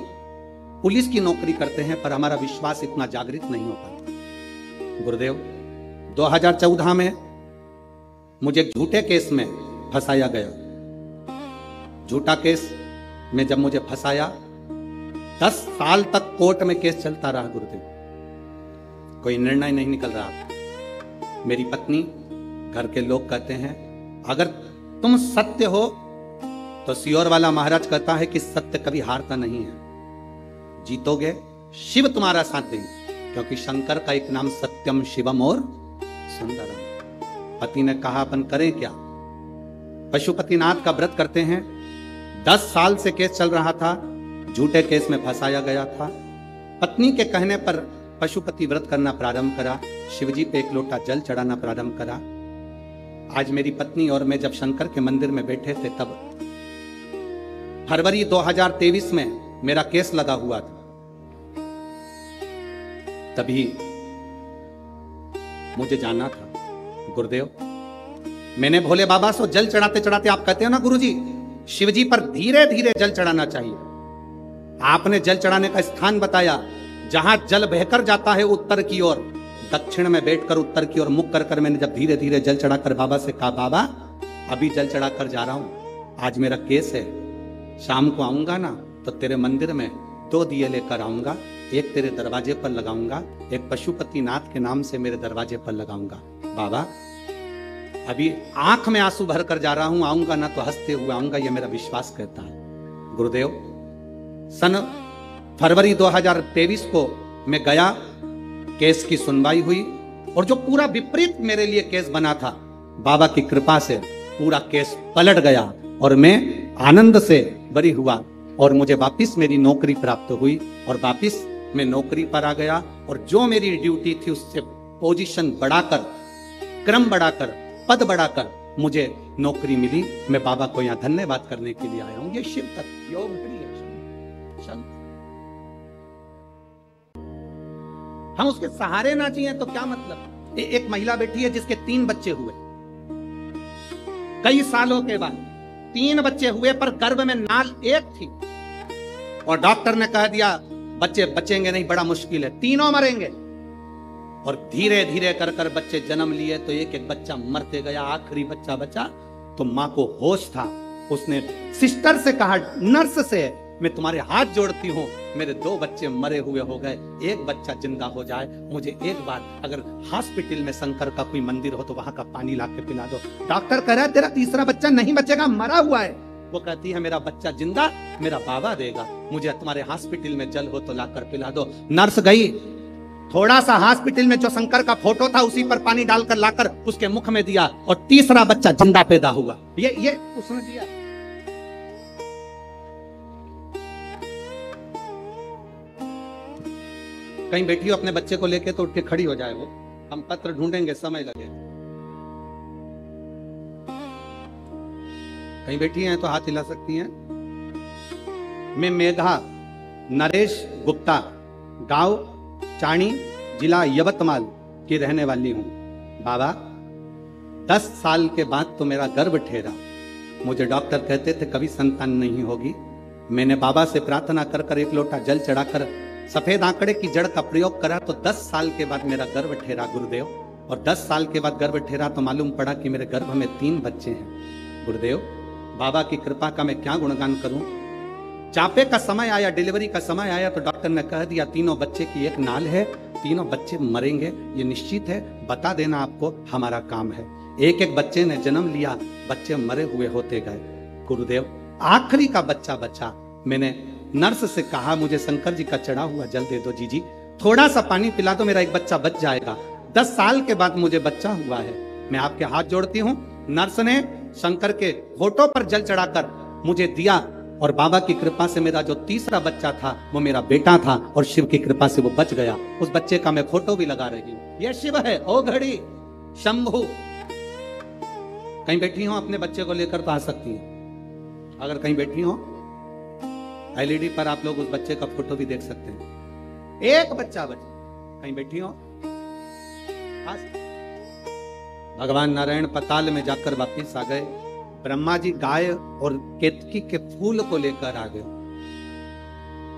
पुलिस की नौकरी करते हैं पर हमारा विश्वास इतना जागृत नहीं हो पाता। गुरुदेव 2014 में मुझे एक झूठे केस में फंसाया गया। झूठा केस में जब मुझे फंसाया 10 साल तक कोर्ट में केस चलता रहा। गुरुदेव कोई निर्णय नहीं निकल रहा। मेरी पत्नी, घर के लोग कहते हैं अगर तुम सत्य हो तो सियोर वाला महाराज कहता है कि सत्य कभी हारता नहीं है, जीतोगे, शिव तुम्हारा साथ देंगे, क्योंकि शंकर का एक नाम सत्यम शिवम और सुंदरम। पति ने कहा अपन करें क्या, पशुपतिनाथ का व्रत करते हैं। 10 साल से केस चल रहा था, झूठे केस में फंसाया गया था। पत्नी के कहने पर पशुपति व्रत करना प्रारंभ करा, शिवजी पे एक लोटा जल चढ़ाना प्रारंभ करा। आज मेरी पत्नी और मैं जब शंकर के मंदिर में बैठे थे तब फरवरी 2023 में मेरा केस लगा हुआ था। तभी मुझे जाना था। गुरुदेव मैंने भोले बाबा से जल चढ़ाते चढ़ाते, आप कहते हो ना गुरुजी शिवजी पर धीरे धीरे जल चढ़ाना चाहिए, आपने जल चढ़ाने का स्थान बताया जहां जल बहकर जाता है उत्तर की ओर, दक्षिण में बैठकर उत्तर की ओर मुख कर मैंने जब धीरे धीरे जल चढ़ाकर बाबा से कहा बाबा अभी जल चढ़ाकर जा रहा हूं, आज मेरा केस है, शाम को आऊंगा ना तो तेरे मंदिर में 2 दिए लेकर आऊंगा, एक तेरे दरवाजे पर लगाऊंगा, एक पशुपतिनाथ के नाम से मेरे दरवाजे पर लगाऊंगा। बाबा अभी आंख में आंसू भर कर जा रहा हूं, आऊंगा ना तो हंसते हुए आऊंगा, यह मेरा विश्वास कहता है। गुरुदेव सन फरवरी 2023 को मैं गया, केस की सुनवाई हुई और जो पूरा विपरीत मेरे लिए केस बना था, बाबा की कृपा से पूरा केस पलट गया और मैं आनंद से बरी हुआ और मुझे वापिस मेरी नौकरी प्राप्त हुई और वापिस मैं नौकरी पर आ गया और जो मेरी ड्यूटी थी उससे पोजीशन बढ़ाकर, क्रम बढ़ाकर, पद बढ़ाकर मुझे नौकरी मिली। मैं बाबा को यहाँ धन्यवाद करने के लिए आया हूं। ये शिव तत्व योग है। हम उसके सहारे ना चाहिए तो क्या मतलब। एक महिला बैठी है जिसके 3 बच्चे हुए, कई सालों के बाद 3 बच्चे हुए पर गर्भ में नाल एक थी और डॉक्टर ने कह दिया बच्चे बचेंगे नहीं, बड़ा मुश्किल है, तीनों मरेंगे। और धीरे धीरे कर कर बच्चे जन्म लिए तो एक एक बच्चा मरते गया, आखिरी बच्चा बचा तो मां को होश था। उसने सिस्टर से कहा, नर्स से, मैं तुम्हारे हाथ जोड़ती हूँ, मेरे 2 बच्चे मरे हुए हो गए, एक बच्चा जिंदा हो जाए, मुझे एक बार अगर हॉस्पिटल में शंकर का कोई मंदिर हो तो वहां का पानी ला के पिला दो। डॉक्टर कह रहा है तेरा तीसरा बच्चा नहीं बचेगा, मरा हुआ है। वो कहती है मेरा बच्चा जिंदा मेरा बाबा देगा, मुझे तुम्हारे हॉस्पिटल में जल हो तो लाकर पिला दो। नर्स गई, थोड़ा सा हॉस्पिटल में जो शंकर का फोटो था उसी पर पानी डालकर लाकर उसके मुख में दिया और तीसरा बच्चा जिंदा पैदा हुआ। ये उसने दिया। कहीं बैठी हो अपने बच्चे को लेके तो उठ के खड़ी हो जाए, वो हम पत्र ढूंढेंगे, समय लगेगा। कहीं बैठी हैं तो हाथ हिला सकती हैं। मैं मेघा नरेश गुप्ता, गांव चाणी, जिला यवतमाल की रहने वाली हूं। बाबा 10 साल के बाद तो मेरा गर्भ ठहरा। मुझे डॉक्टर कहते थे कभी संतान नहीं होगी। मैंने बाबा से प्रार्थना कर कर एक लोटा जल चढ़ाकर सफेद आंकड़े की जड़ का प्रयोग करा तो 10 साल के बाद मेरा गर्भ ठहरा गुरुदेव। और 10 साल के बाद गर्भ ठहरा तो मालूम पड़ा कि मेरे गर्भ में 3 बच्चे हैं। गुरुदेव बाबा की कृपा का मैं क्या गुणगान करूं। चापे का समय आया, डिलीवरी का समय आया तो डॉक्टर ने कह दिया तीनों बच्चे की एक नाल है, तीनों बच्चे मरेंगे, ये निश्चित है, बता देना आपको हमारा काम है। एक एक बच्चे ने जन्म लिया, बच्चे मरे हुए होते गए। गुरुदेव आखिरी का बच्चा बचा। मैंने नर्स से कहा मुझे शंकर जी का चढ़ा हुआ जल दे दो जीजी, थोड़ा सा पानी पिला दो, मेरा एक बच्चा बच जाएगा। 10 साल के बाद मुझे बच्चा हुआ है। मैं आपके हाथ जोड़ती हूँ। नर्स ने शंकर के फोटो पर जल चढ़ाकर मुझे दिया और बाबा की कृपा से मेरा जो तीसरा बच्चा था वो मेरा बेटा था और शिव की कृपा से वो बच गया। उस बच्चे का मैं फोटो भी लगा रही हूँ। ये शिव है, ओ घड़ी शंभु। कहीं बैठी हो अपने बच्चे को लेकर तो आ सकती है। अगर कहीं बैठी हो एलईडी पर आप लोग उस बच्चे का फोटो भी देख सकते हैं। एक बच्चा बचा। कहीं बैठी हो। भगवान नारायण पताल में जाकर वापिस आ गए। ब्रह्मा जी गाय और केतकी के फूल को लेकर आ गए।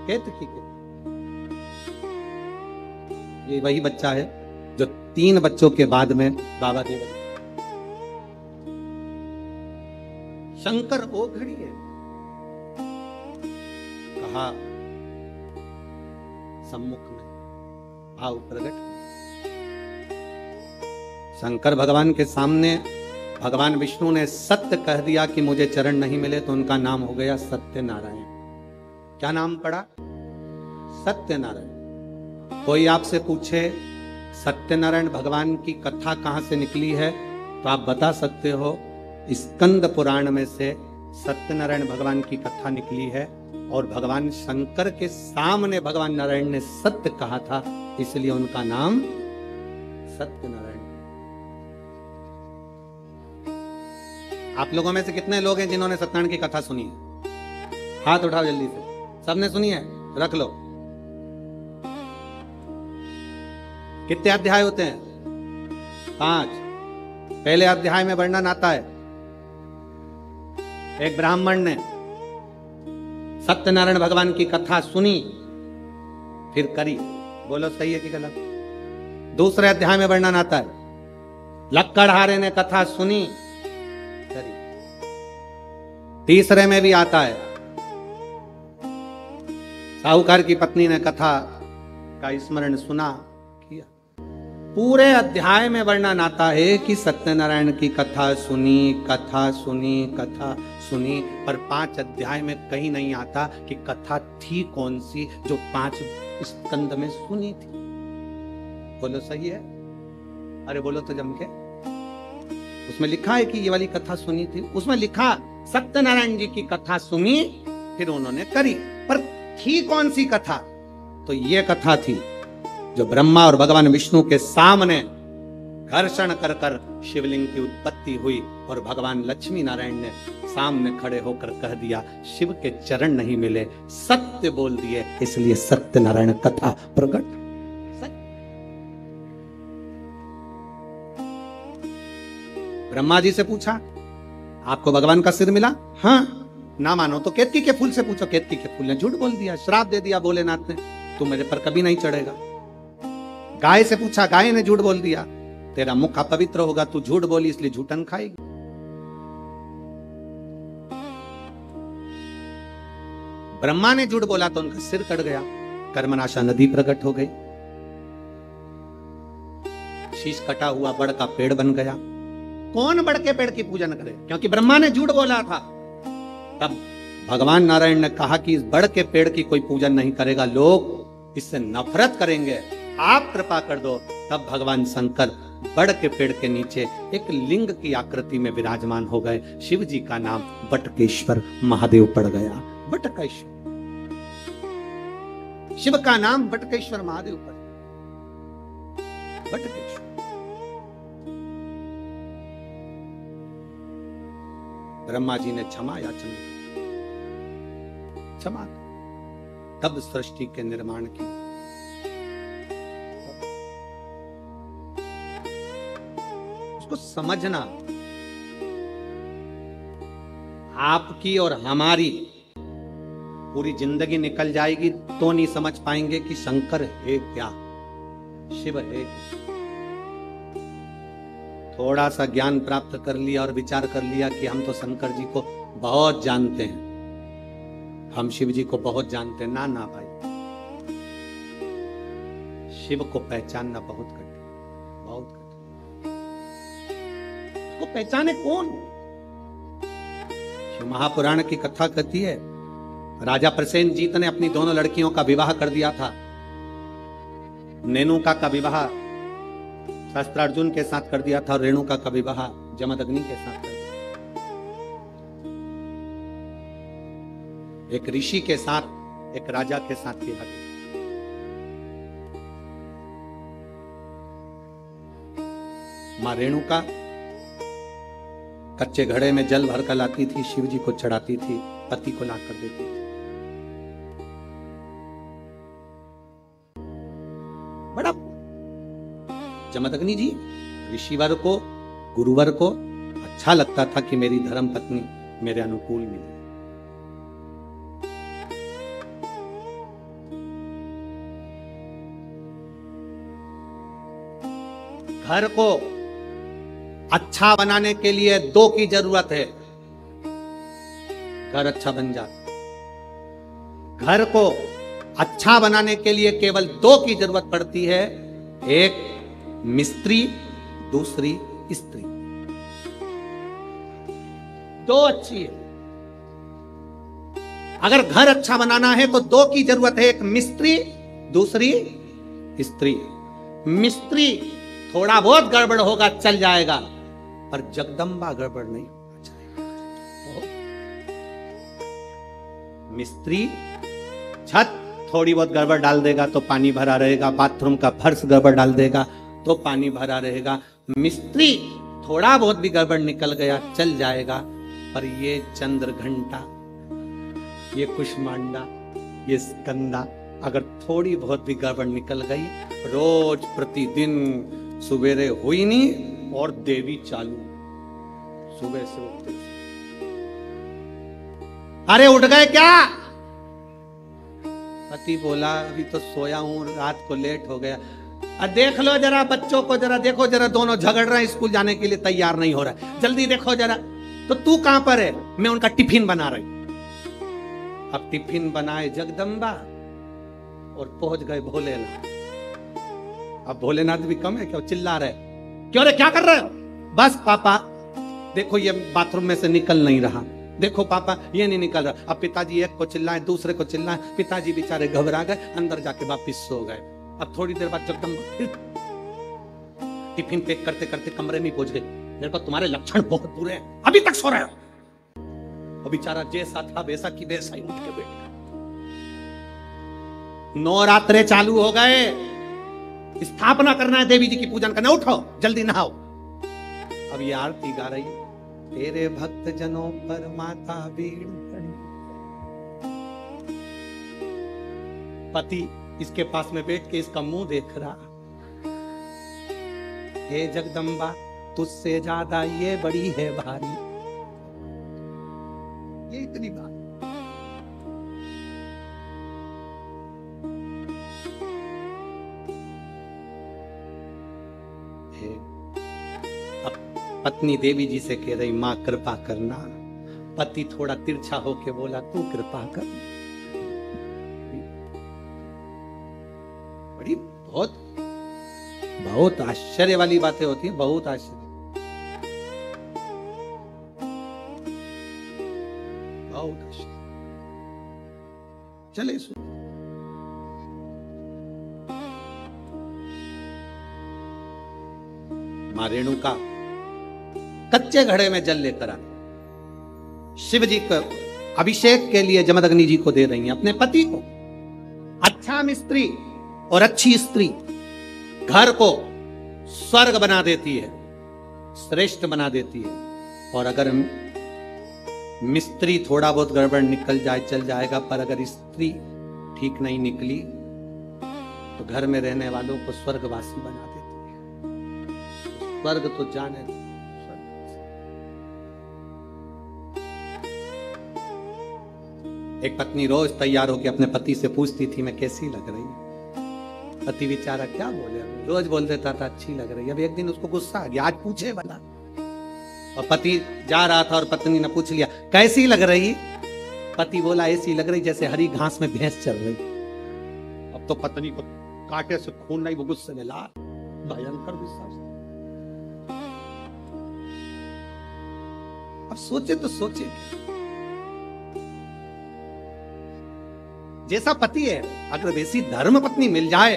केतकी के ये वही बच्चा है जो 3 बच्चों के बाद में बाबा देव शंकर ओ घड़ी है। कहा सम्मुख में भाव प्रकट। शंकर भगवान के सामने भगवान विष्णु ने सत्य कह दिया कि मुझे चरण नहीं मिले तो उनका नाम हो गया सत्यनारायण। क्या नाम पड़ा? सत्यनारायण। कोई आपसे पूछे सत्यनारायण भगवान की कथा कहां से निकली है तो आप बता सकते हो स्कंद पुराण में से सत्यनारायण भगवान की कथा निकली है। और भगवान शंकर के सामने भगवान नारायण ने सत्य कहा था, इसलिए उनका नाम सत्यनारायण। आप लोगों में से कितने लोग हैं जिन्होंने सत्यनारायण की कथा सुनी है? हाथ उठाओ जल्दी से। सबने सुनी है? रख लो। कितने अध्याय होते हैं? 5। पहले अध्याय में वर्णन आता है एक ब्राह्मण ने सत्यनारायण भगवान की कथा सुनी फिर करी। बोलो सही है कि गलत? दूसरे अध्याय में वर्णन आता है लक्कड़हारे ने कथा सुनी करी। तीसरे में भी आता है साहूकार की पत्नी ने कथा का स्मरण सुना किया। पूरे अध्याय में वर्णन आता है कि सत्यनारायण की कथा सुनी, कथा सुनी, कथा सुनी, पर 5 अध्याय में कहीं नहीं आता कि कथा थी कौन सी जो 5 स्कंद में सुनी थी। बोलो सही है? अरे बोलो तो जम के। उसमें लिखा है कि ये वाली कथा सुनी थी, उसमें लिखा सत्यनारायण जी की कथा सुनी फिर उन्होंने करी, पर थी कौन सी कथा? तो ये कथा थी जो ब्रह्मा और भगवान विष्णु के सामने घर्षण कर कर शिवलिंग की उत्पत्ति हुई और भगवान लक्ष्मी नारायण ने सामने खड़े होकर कह दिया शिव के चरण नहीं मिले, सत्य बोल दिए, इसलिए सत्यनारायण कथा प्रकट। ब्रह्मा जी से पूछा आपको भगवान का सिर मिला? हाँ। ना मानो तो केतकी के फूल से पूछो। केतकी के फूल ने झूठ बोल दिया, श्राप दे दिया भोलेनाथ ने, तू मेरे पर कभी नहीं चढ़ेगा। गाय से पूछा, गाय ने झूठ बोल दिया, तेरा मुख अपवित्र होगा, तू झूठ बोली इसलिए झूठन खाएगी। ब्रह्मा ने झूठ बोला तो उनका सिर कट गया, कर्मनाशा नदी प्रकट हो गई, शीश कटा हुआ बड़ का पेड़ बन गया। कौन बड़ के पेड़ की पूजन करे? क्योंकि ब्रह्मा ने झूठ बोला था। तब भगवान नारायण ने कहा कि इस बड़ के पेड़ की कोई पूजन नहीं करेगा, लोग इससे नफरत करेंगे, आप कृपा कर दो। तब भगवान शंकर बड़ के पेड़ के नीचे एक लिंग की आकृति में विराजमान हो गए। शिव जी का नाम बटकेश्वर महादेव पड़ गया। बटकेश्वर, शिव का नाम बटकेश्वर महादेव पड़। बटकेश्वर ब्रह्मा जी ने क्षमा याचना क्षमा, तब सृष्टि के निर्माण की। उसको समझना, आपकी और हमारी पूरी जिंदगी निकल जाएगी तो नहीं समझ पाएंगे कि शंकर है क्या, शिव है। थोड़ा सा ज्ञान प्राप्त कर लिया और विचार कर लिया कि हम तो शंकर जी को बहुत जानते हैं, हम शिव जी को बहुत जानते हैं। ना ना भाई, शिव को पहचानना बहुत कठिन, बहुत कठिन। उसको पहचाने कौन? शिव महापुराण की कथा कहती है, राजा प्रसेनजीत ने अपनी दोनों लड़कियों का विवाह कर दिया था। नेनुका का विवाह शस्त्रार्जुन के साथ कर दिया था और रेणुका का विवाह जमदग्नि के साथ कर दिया। एक ऋषि के साथ, एक राजा के साथ किया गया। मां रेणुका कच्चे घड़े में जल भर कर लाती थी, शिव जी को चढ़ाती थी, पति को लाकर देती थी। बड़ा जमदग्नि जी ऋषिवर को, गुरुवर को अच्छा लगता था कि मेरी धर्म पत्नी मेरे अनुकूल मिले। घर को अच्छा बनाने के लिए दो की जरूरत है, घर अच्छा बन जाता। घर को अच्छा बनाने के लिए केवल दो की जरूरत पड़ती है, एक मिस्त्री, दूसरी स्त्री। दो अच्छी है। अगर घर अच्छा बनाना है तो दो की जरूरत है, एक मिस्त्री, दूसरी स्त्री। मिस्त्री थोड़ा बहुत गड़बड़ होगा चल जाएगा, पर जगदम्बा गड़बड़ नहीं होना चाहिए। मिस्त्री छत थोड़ी बहुत गड़बड़ डाल देगा तो पानी भरा रहेगा, बाथरूम का फर्श गड़बड़ डाल देगा तो पानी भरा रहेगा। मिस्त्री थोड़ा बहुत भी गड़बड़ निकल गया चल जाएगा, पर ये चंद्र घंटा, ये कुष्मांडा, ये स्कंदा अगर थोड़ी बहुत भी गड़बड़ निकल गई, रोज प्रतिदिन सुबेरे हुई नहीं और देवी चालू, सुबह से उठते। अरे उठ गए क्या? पति बोला अभी तो सोया हूं, रात को लेट हो गया। देख लो जरा बच्चों को, जरा देखो जरा, दोनों झगड़ रहे हैं, स्कूल जाने के लिए तैयार नहीं हो रहा है, जल्दी देखो जरा। तो तू कहां पर है? मैं उनका टिफिन बना रही। अब टिफिन बनाए जगदम्बा और पहुंच गए भोलेनाथ। अब भोलेनाथ भी कम है क्या, चिल्ला रहे, क्यों रे क्या कर रहे हो? बस पापा देखो ये बाथरूम में से निकल नहीं रहा, देखो पापा ये नहीं निकल रहा। अब पिताजी एक को चिल्लाए, दूसरे को चिल्लाए, पिताजी बेचारे घबरा गए, अंदर जाके वापिस सो गए। अब थोड़ी देर बाद जगदम्बा टिफिन पैक करते करते कमरे में पहुंच गए। मेरे को तुम्हारे लक्षण बहुत बुरे हैं, अभी तक सो रहे हो। और बेचारा जैसा था वैसा की वैसा ही उठ के बैठ गया। नवरात्रे चालू हो गए, स्थापना करना है, देवी जी की पूजन करना, उठो जल्दी नहाओ। अब ये आरती गा रही, तेरे भक्त जनों पर माता भीड़ खड़ी। पति इसके पास में बैठ के इसका मुंह देख रहा, हे जगदम्बा तुझसे ज्यादा ये बड़ी है भारी। ये इतनी बात। पत्नी देवी जी से कह रही, मां कृपा करना। पति थोड़ा तिरछा होके बोला, तू कृपा कर। बड़ी बहुत बहुत आश्चर्य वाली बातें होती हैं, बहुत आश्चर्य, बहुत आश्चर्य। चले सुन, मां रेणुका कच्चे घड़े में जल लेकर आए, शिव जी को अभिषेक के लिए जमदग्नि जी को दे रही हैं, अपने पति को। अच्छा मिस्त्री और अच्छी स्त्री घर को स्वर्ग बना देती है, श्रेष्ठ बना देती है। और अगर मिस्त्री थोड़ा बहुत गड़बड़ निकल जाए चल जाएगा, पर अगर स्त्री ठीक नहीं निकली तो घर में रहने वालों को स्वर्गवासी बना देती है। स्वर्ग तो जाने दो। एक पत्नी रोज तैयार होकर अपने पति से पूछती थी मैं कैसी लग रही हूं। पति बेचारा क्या बोले, रोज बोल देता था अच्छी लग रही है। अब एक दिन उसको गुस्सा आ गया, आज पूछे वाला। और पति जा रहा था और पत्नी ने पूछ लिया कैसी लग रही। पति बोला ऐसी लग रही जैसे हरी घास में भैंस चल रही। अब तो पत्नी को कांटे से खून नहीं, वो गुस्से में लाल, भयंकर गुस्सा। अब सोचे तो सोचे क्या? जैसा पति है अगर वैसी धर्म पत्नी मिल जाए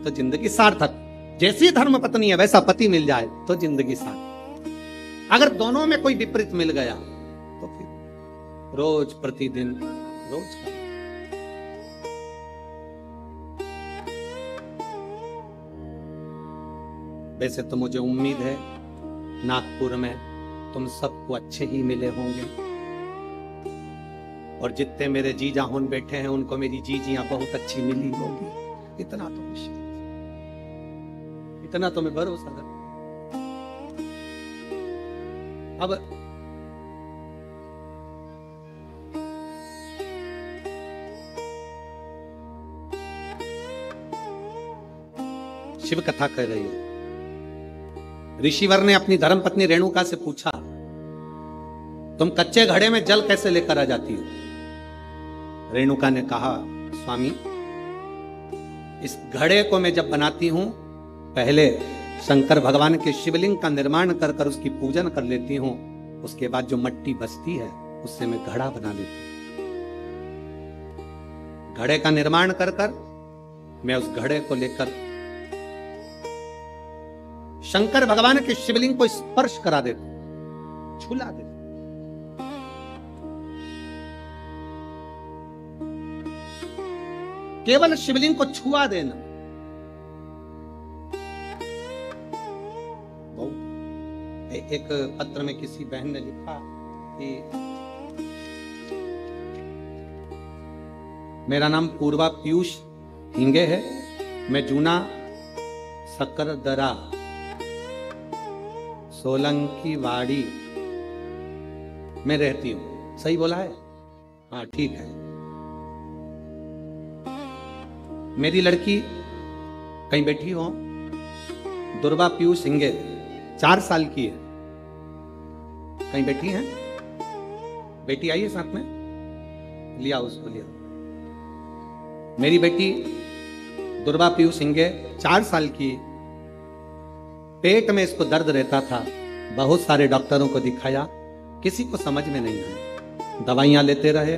तो जिंदगी सार्थक। जैसी धर्म पत्नी है वैसा पति मिल जाए तो जिंदगी सार्थक। अगर दोनों में कोई विपरीत मिल गया तो फिर रोज प्रतिदिन रोज का। वैसे तो मुझे उम्मीद है नागपुर में तुम सबको अच्छे ही मिले होंगे, और जितने मेरे जीजा हुन बैठे हैं उनको मेरी जीजियां बहुत अच्छी मिली होगी। इतना तो निश्चित, इतना तो मैं भरोसा कर। अब शिव कथा कह रही है। ऋषिवर ने अपनी धर्मपत्नी रेणुका से पूछा तुम कच्चे घड़े में जल कैसे लेकर आ जाती हो। रेणुका ने कहा स्वामी इस घड़े को मैं जब बनाती हूं पहले शंकर भगवान के शिवलिंग का निर्माण कर कर उसकी पूजन कर लेती हूं, उसके बाद जो मिट्टी बचती है उससे मैं घड़ा बना लेती हूं। घड़े का निर्माण कर कर मैं उस घड़े को लेकर शंकर भगवान के शिवलिंग को स्पर्श करा देता हूं, छुला देता। केवल शिवलिंग को छुआ देना। एक पत्र में किसी बहन ने लिखा कि मेरा नाम पूर्वा पीयूष हिंगे है, मैं जूना सकरदरा सोलंकी वाड़ी में रहती हूं। सही बोला है? हाँ ठीक है। मेरी लड़की कहीं बैठी हो, दुर्वा पीयूष सिंगे 4 साल की है। कहीं बैठी हैं? बेटी आई है साथ में, लिया उसको लिया। मेरी बेटी दुर्वा पीयूष सिंगे 4 साल की, पेट में इसको दर्द रहता था, बहुत सारे डॉक्टरों को दिखाया, किसी को समझ में नहीं आया। दवाइयां लेते रहे।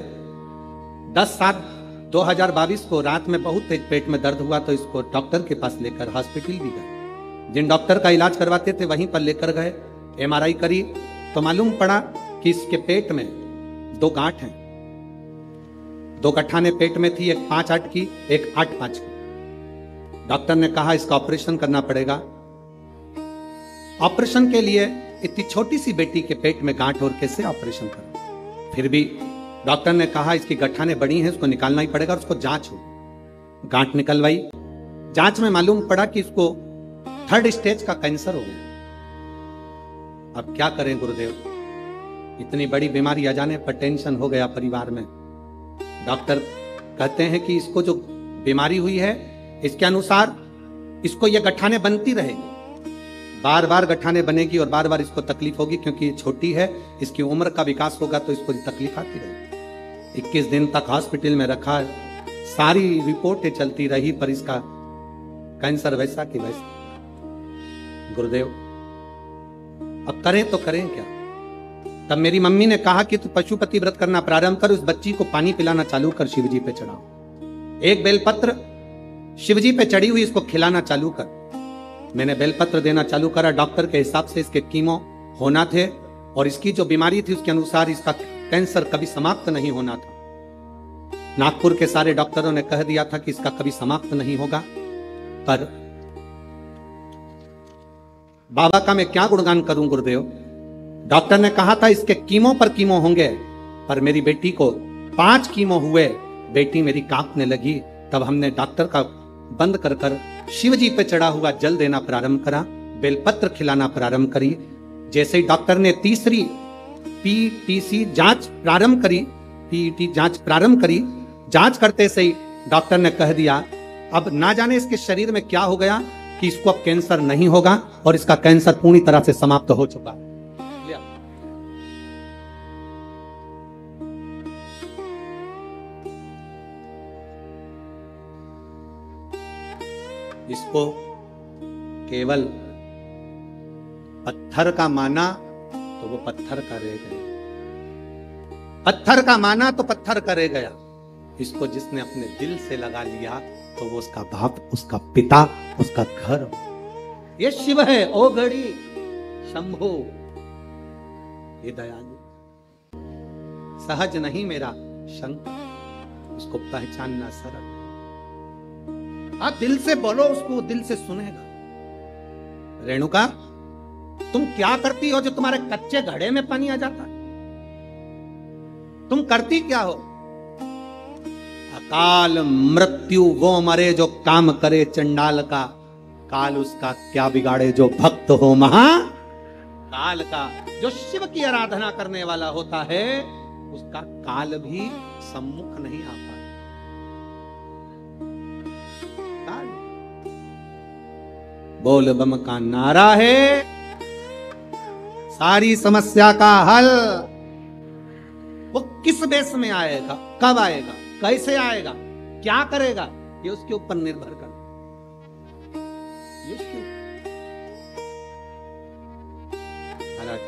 10/7/2022 को रात में बहुत तेज पेट में दर्द हुआ तो इसको डॉक्टर के पास लेकर हॉस्पिटल भी गए। जिन डॉक्टर का इलाज करवाते थे वहीं पर लेकर गए। MRI करी तो मालूम पड़ा कि इसके पेट में 2 गांठ हैं। 2 गठाने पेट में थी, एक 5/8 की, एक 8/5 की। डॉक्टर ने कहा इसका ऑपरेशन करना पड़ेगा। ऑपरेशन के लिए इतनी छोटी सी बेटी के पेट में गांठ और कैसे ऑपरेशन करें। फिर भी डॉक्टर ने कहा इसकी गठाने बड़ी हैं, उसको निकालना ही पड़ेगा। और उसको जांच हो, गांठ निकलवाई। जांच में मालूम पड़ा कि इसको 3rd स्टेज का कैंसर हो गया। अब क्या करें गुरुदेव, इतनी बड़ी बीमारी आ जाने पर टेंशन हो गया परिवार में। डॉक्टर कहते हैं कि इसको जो बीमारी हुई है इसके अनुसार इसको ये गठाने बनती रहेगी, बार बार गठाने बनेगी और बार बार इसको तकलीफ होगी, क्योंकि ये छोटी है, इसकी उम्र का विकास होगा तो इसको तकलीफ आती रहेगी। 21 दिन तक हॉस्पिटल में रखा, सारी रिपोर्टें चलती रही, पर इसका कैंसर वैसा कि वैसा। गुरुदेव अब करें तो करें क्या। तब मेरी मम्मी ने कहा कि तू पशुपति व्रत करना प्रारंभ कर, उस बच्ची को पानी पिलाना चालू कर, शिवजी पे चढ़ाओ। एक बेलपत्र शिवजी पे चढ़ी हुई इसको खिलाना चालू कर। मैंने बेलपत्र देना चालू करा। डॉक्टर के हिसाब से इसके कीमो होना थे और इसकी जो बीमारी थी उसके अनुसार इसका कैंसर कभी समाप्त नहीं होना था। नागपुर के सारे डॉक्टरों ने कह दिया था कि इसका कभी समाप्त नहीं होगा। पर बाबा का मैं क्या गुणगान करूं गुरुदेव। डॉक्टर ने कहा था इसके कीमो पर कीमो होंगे, पर मेरी बेटी को 5 कीमो हुए, बेटी मेरी कांपने लगी। तब हमने डॉक्टर का बंद कर कर शिव जी पे चढ़ा हुआ जल देना प्रारंभ करा, बेलपत्र खिलाना प्रारंभ करी। जैसे ही डॉक्टर ने तीसरी पीटीसी जांच प्रारंभ करी, पीईटी जांच प्रारंभ करी, जांच करते से ही डॉक्टर ने कह दिया अब ना जाने इसके शरीर में क्या हो गया कि इसको अब कैंसर नहीं होगा और इसका कैंसर पूरी तरह से समाप्त हो चुका है। इसको केवल पत्थर का माना तो वो पत्थर का रह गया, पत्थर का माना तो पत्थर का रह गया। इसको जिसने अपने दिल से लगा लिया तो वो उसका बाप, उसका पिता, उसका घर। ये शिव है ओ गड़ी शंभो, ये दयालु सहज नहीं मेरा शंकर, उसको पहचानना सरल। आप दिल से बोलो उसको, दिल से सुनेगा। रेणुका तुम क्या करती हो जो तुम्हारे कच्चे घड़े में पानी आ जाता है? तुम करती क्या हो? अकाल मृत्यु वो मरे जो काम करे चंडाल का, काल उसका क्या बिगाड़े जो भक्त हो महा काल का। जो शिव की आराधना करने वाला होता है उसका काल भी सम्मुख नहीं आ पाता। बोल बम का नारा है सारी समस्या का हल। वो किस बेस में आएगा, कब आएगा, कैसे आएगा, क्या करेगा, ये उसके ऊपर निर्भर कर। महाराज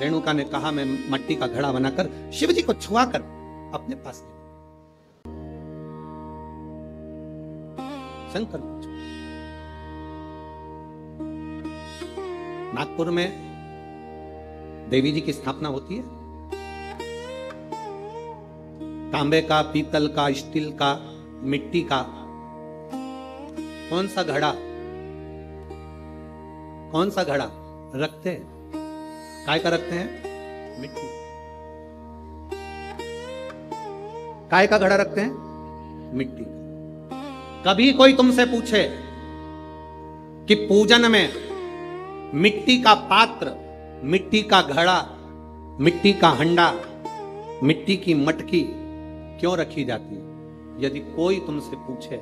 रेणुका ने कहा मैं मट्टी का घड़ा बनाकर शिव जी को छुआ कर अपने पास ले। शंकर नागपुर में देवी जी की स्थापना होती है। तांबे का, पीतल का, स्टील का, मिट्टी का कौन सा घड़ा, कौन सा घड़ा रखते हैं? काय का रखते हैं? मिट्टी। काय का घड़ा रखते हैं? मिट्टी। कभी कोई तुमसे पूछे कि पूजन में मिट्टी का पात्र, मिट्टी का घड़ा, मिट्टी का हंडा, मिट्टी की मटकी क्यों रखी जाती है? यदि कोई तुमसे पूछे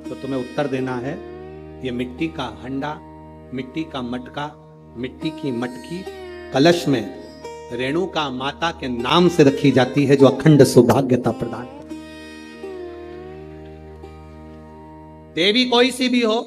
तो तुम्हें उत्तर देना है ये मिट्टी का हंडा, मिट्टी का मटका, मिट्टी की मटकी कलश में रेणुका माता के नाम से रखी जाती है जो अखंड सौभाग्यता प्रदान करती है। देवी कोई सी भी हो,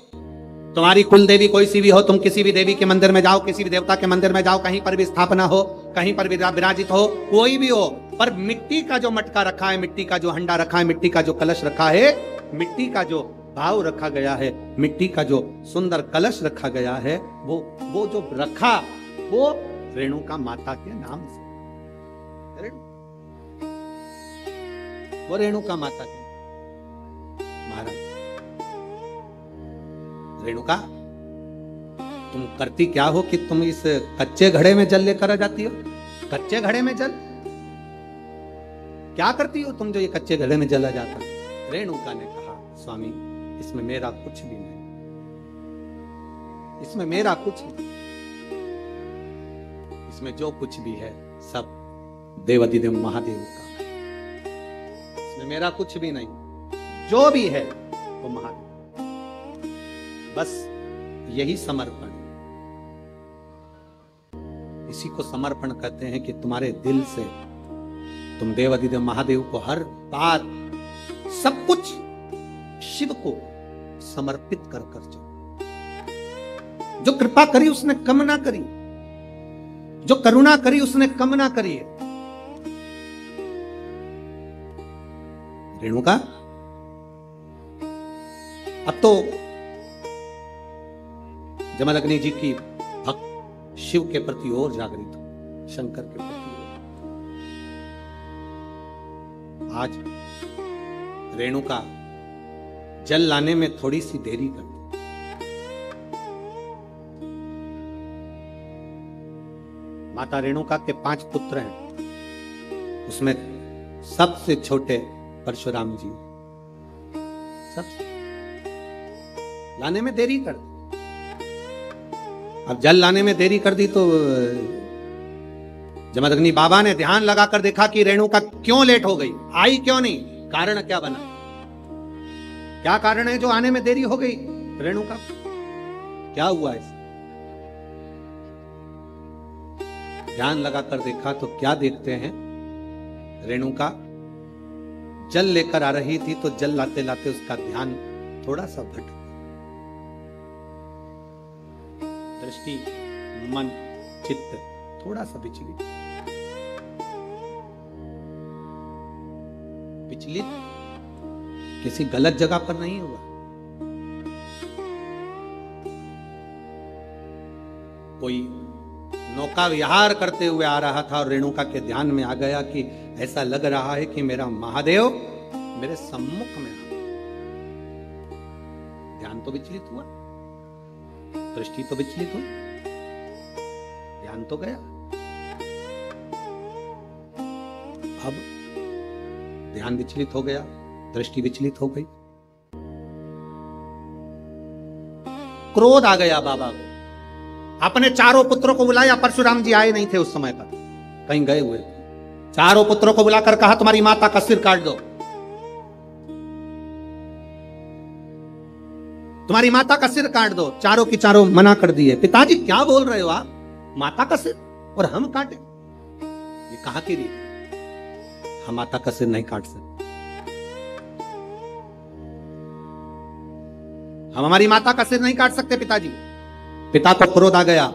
तुम्हारी कुल देवी कोई सी भी हो, तुम किसी भी देवी के मंदिर में जाओ, किसी भी देवता के मंदिर में जाओ, कहीं पर भी स्थापना हो, कहीं पर भी विराजित हो, कोई भी हो, पर मिट्टी का जो मटका रखा है, मिट्टी का जो हंडा रखा है, मिट्टी का जो कलश रखा है, मिट्टी का जो भाव रखा गया है, मिट्टी का जो सुंदर कलश रखा गया है, वो जो रखा वो रेणुका माता के नाम से, वो रेणुका माता के। महाराज रेणुका तुम करती क्या हो कि तुम इस कच्चे घड़े में जल लेकर आ जाती हो? कच्चे घड़े में जल क्या करती हो तुम जो ये कच्चे घड़े में जला जाता? रेणुका ने कहा स्वामी इसमें मेरा कुछ भी नहीं, इसमें मेरा कुछ नहीं, इसमें जो कुछ भी है सब देवाधिदेव महादेव का, इसमें मेरा कुछ भी नहीं, जो भी है वो महादेव। बस यही समर्पण, इसी को समर्पण कहते हैं कि तुम्हारे दिल से तुम देवाधिदेव महादेव को हर बार सब कुछ शिव को समर्पित कर कर चलो। जो कृपा करी उसने कम ना करी, जो करुणा करी उसने कम ना करी है। रेणुका अब तो जमदग्नि जी की भक्त शिव के प्रति और जागृत हो, शंकर के प्रति। आज रेणुका जल लाने में थोड़ी सी देरी कर दी। माता रेणुका के 5 पुत्र हैं, उसमें सबसे छोटे परशुराम जी, सबसे लाने में देरी कर दी। अब जल लाने में देरी कर दी तो जमदग्नि बाबा ने ध्यान लगाकर देखा कि रेणुका क्यों लेट हो गई, आई क्यों नहीं, कारण क्या बना, क्या कारण है जो आने में देरी हो गई रेणुका, क्या हुआ है? ध्यान लगाकर देखा तो क्या देखते हैं, रेणुका जल लेकर आ रही थी तो जल लाते लाते उसका ध्यान थोड़ा सा भटक, दृष्टि, मन, चित्त थोड़ा सा विचलित, किसी गलत जगह पर नहीं हुआ। कोई नौका विहार करते हुए आ रहा था और रेणुका के ध्यान में आ गया कि ऐसा लग रहा है कि मेरा महादेव मेरे सम्मुख में आ, ध्यान तो विचलित हुआ, दृष्टि तो विचलित हुई, ध्यान तो गया। अब ध्यान विचलित हो गया, दृष्टि विचलित हो गई, क्रोध आ गया बाबा को। अपने चारों पुत्रों को बुलाया, परशुराम जी आए नहीं थे उस समय पर, कहीं गए हुए थे। चारों पुत्रों को बुलाकर कहा तुम्हारी माता का सिर काट दो, तुम्हारी माता का सिर काट दो। चारों की चारों मना कर दिए। पिताजी क्या बोल रहे हो आप, माता का सिर और हम काटे, ये कहां की रीत, हम माता का सिर नहीं काट सकते, हम हमारी माता का सिर नहीं काट सकते पिताजी। पिता को क्रोध आ गया,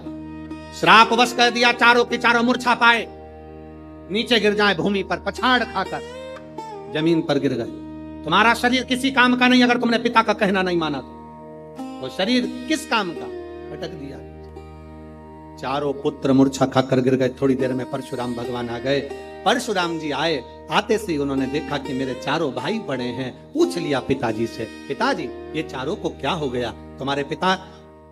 श्रापवश कह दिया चारों के चारों मूर्छा पाए, नीचे गिर जाए भूमि पर, पछाड़ खाकर जमीन पर गिर गए। तुम्हारा शरीर किसी काम का नहीं, अगर तुमने पिता का कहना नहीं माना तो वो शरीर किस काम का, पटक दिया। चारों पुत्र मूर्छा खाकर गिर गए। थोड़ी देर में परशुराम भगवान आ गए। परशुराम जी आए, आते से उन्होंने देखा कि मेरे चारों भाई पड़े हैं। पूछ लिया पिताजी से, पिताजी ये चारों को क्या हो गया? तुम्हारे पिता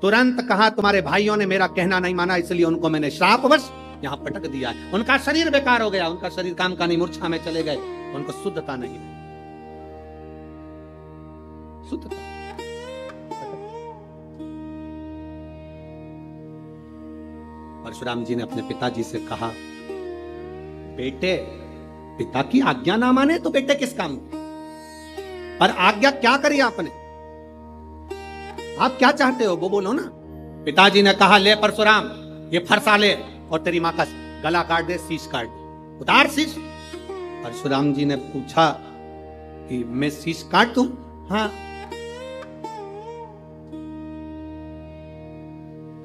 तुरंत कहा तुम्हारे भाइयों ने मेरा कहना नहीं माना, इसलिए उनको मैंने श्रापवश यहां पटक दिया है। उनका शरीर बेकार हो गया, उनका शरीर काम का नहीं, मूर्छा में चले गए, उनको शुद्धता नहीं, शुद्धता। परशुराम जी ने अपने पिताजी से कहा, बेटे पिता की आज्ञा ना माने तो बेटे किस काम की, पर आज्ञा क्या करी आपने, आप क्या चाहते हो वो बोलो ना। पिताजी ने कहा ले परशुराम ये फरसा ले और तेरी मां का गला काट दे, शीश काट दे, उतार शीश। परशुराम जी ने पूछा कि मैं शीश काट दूं? हाँ।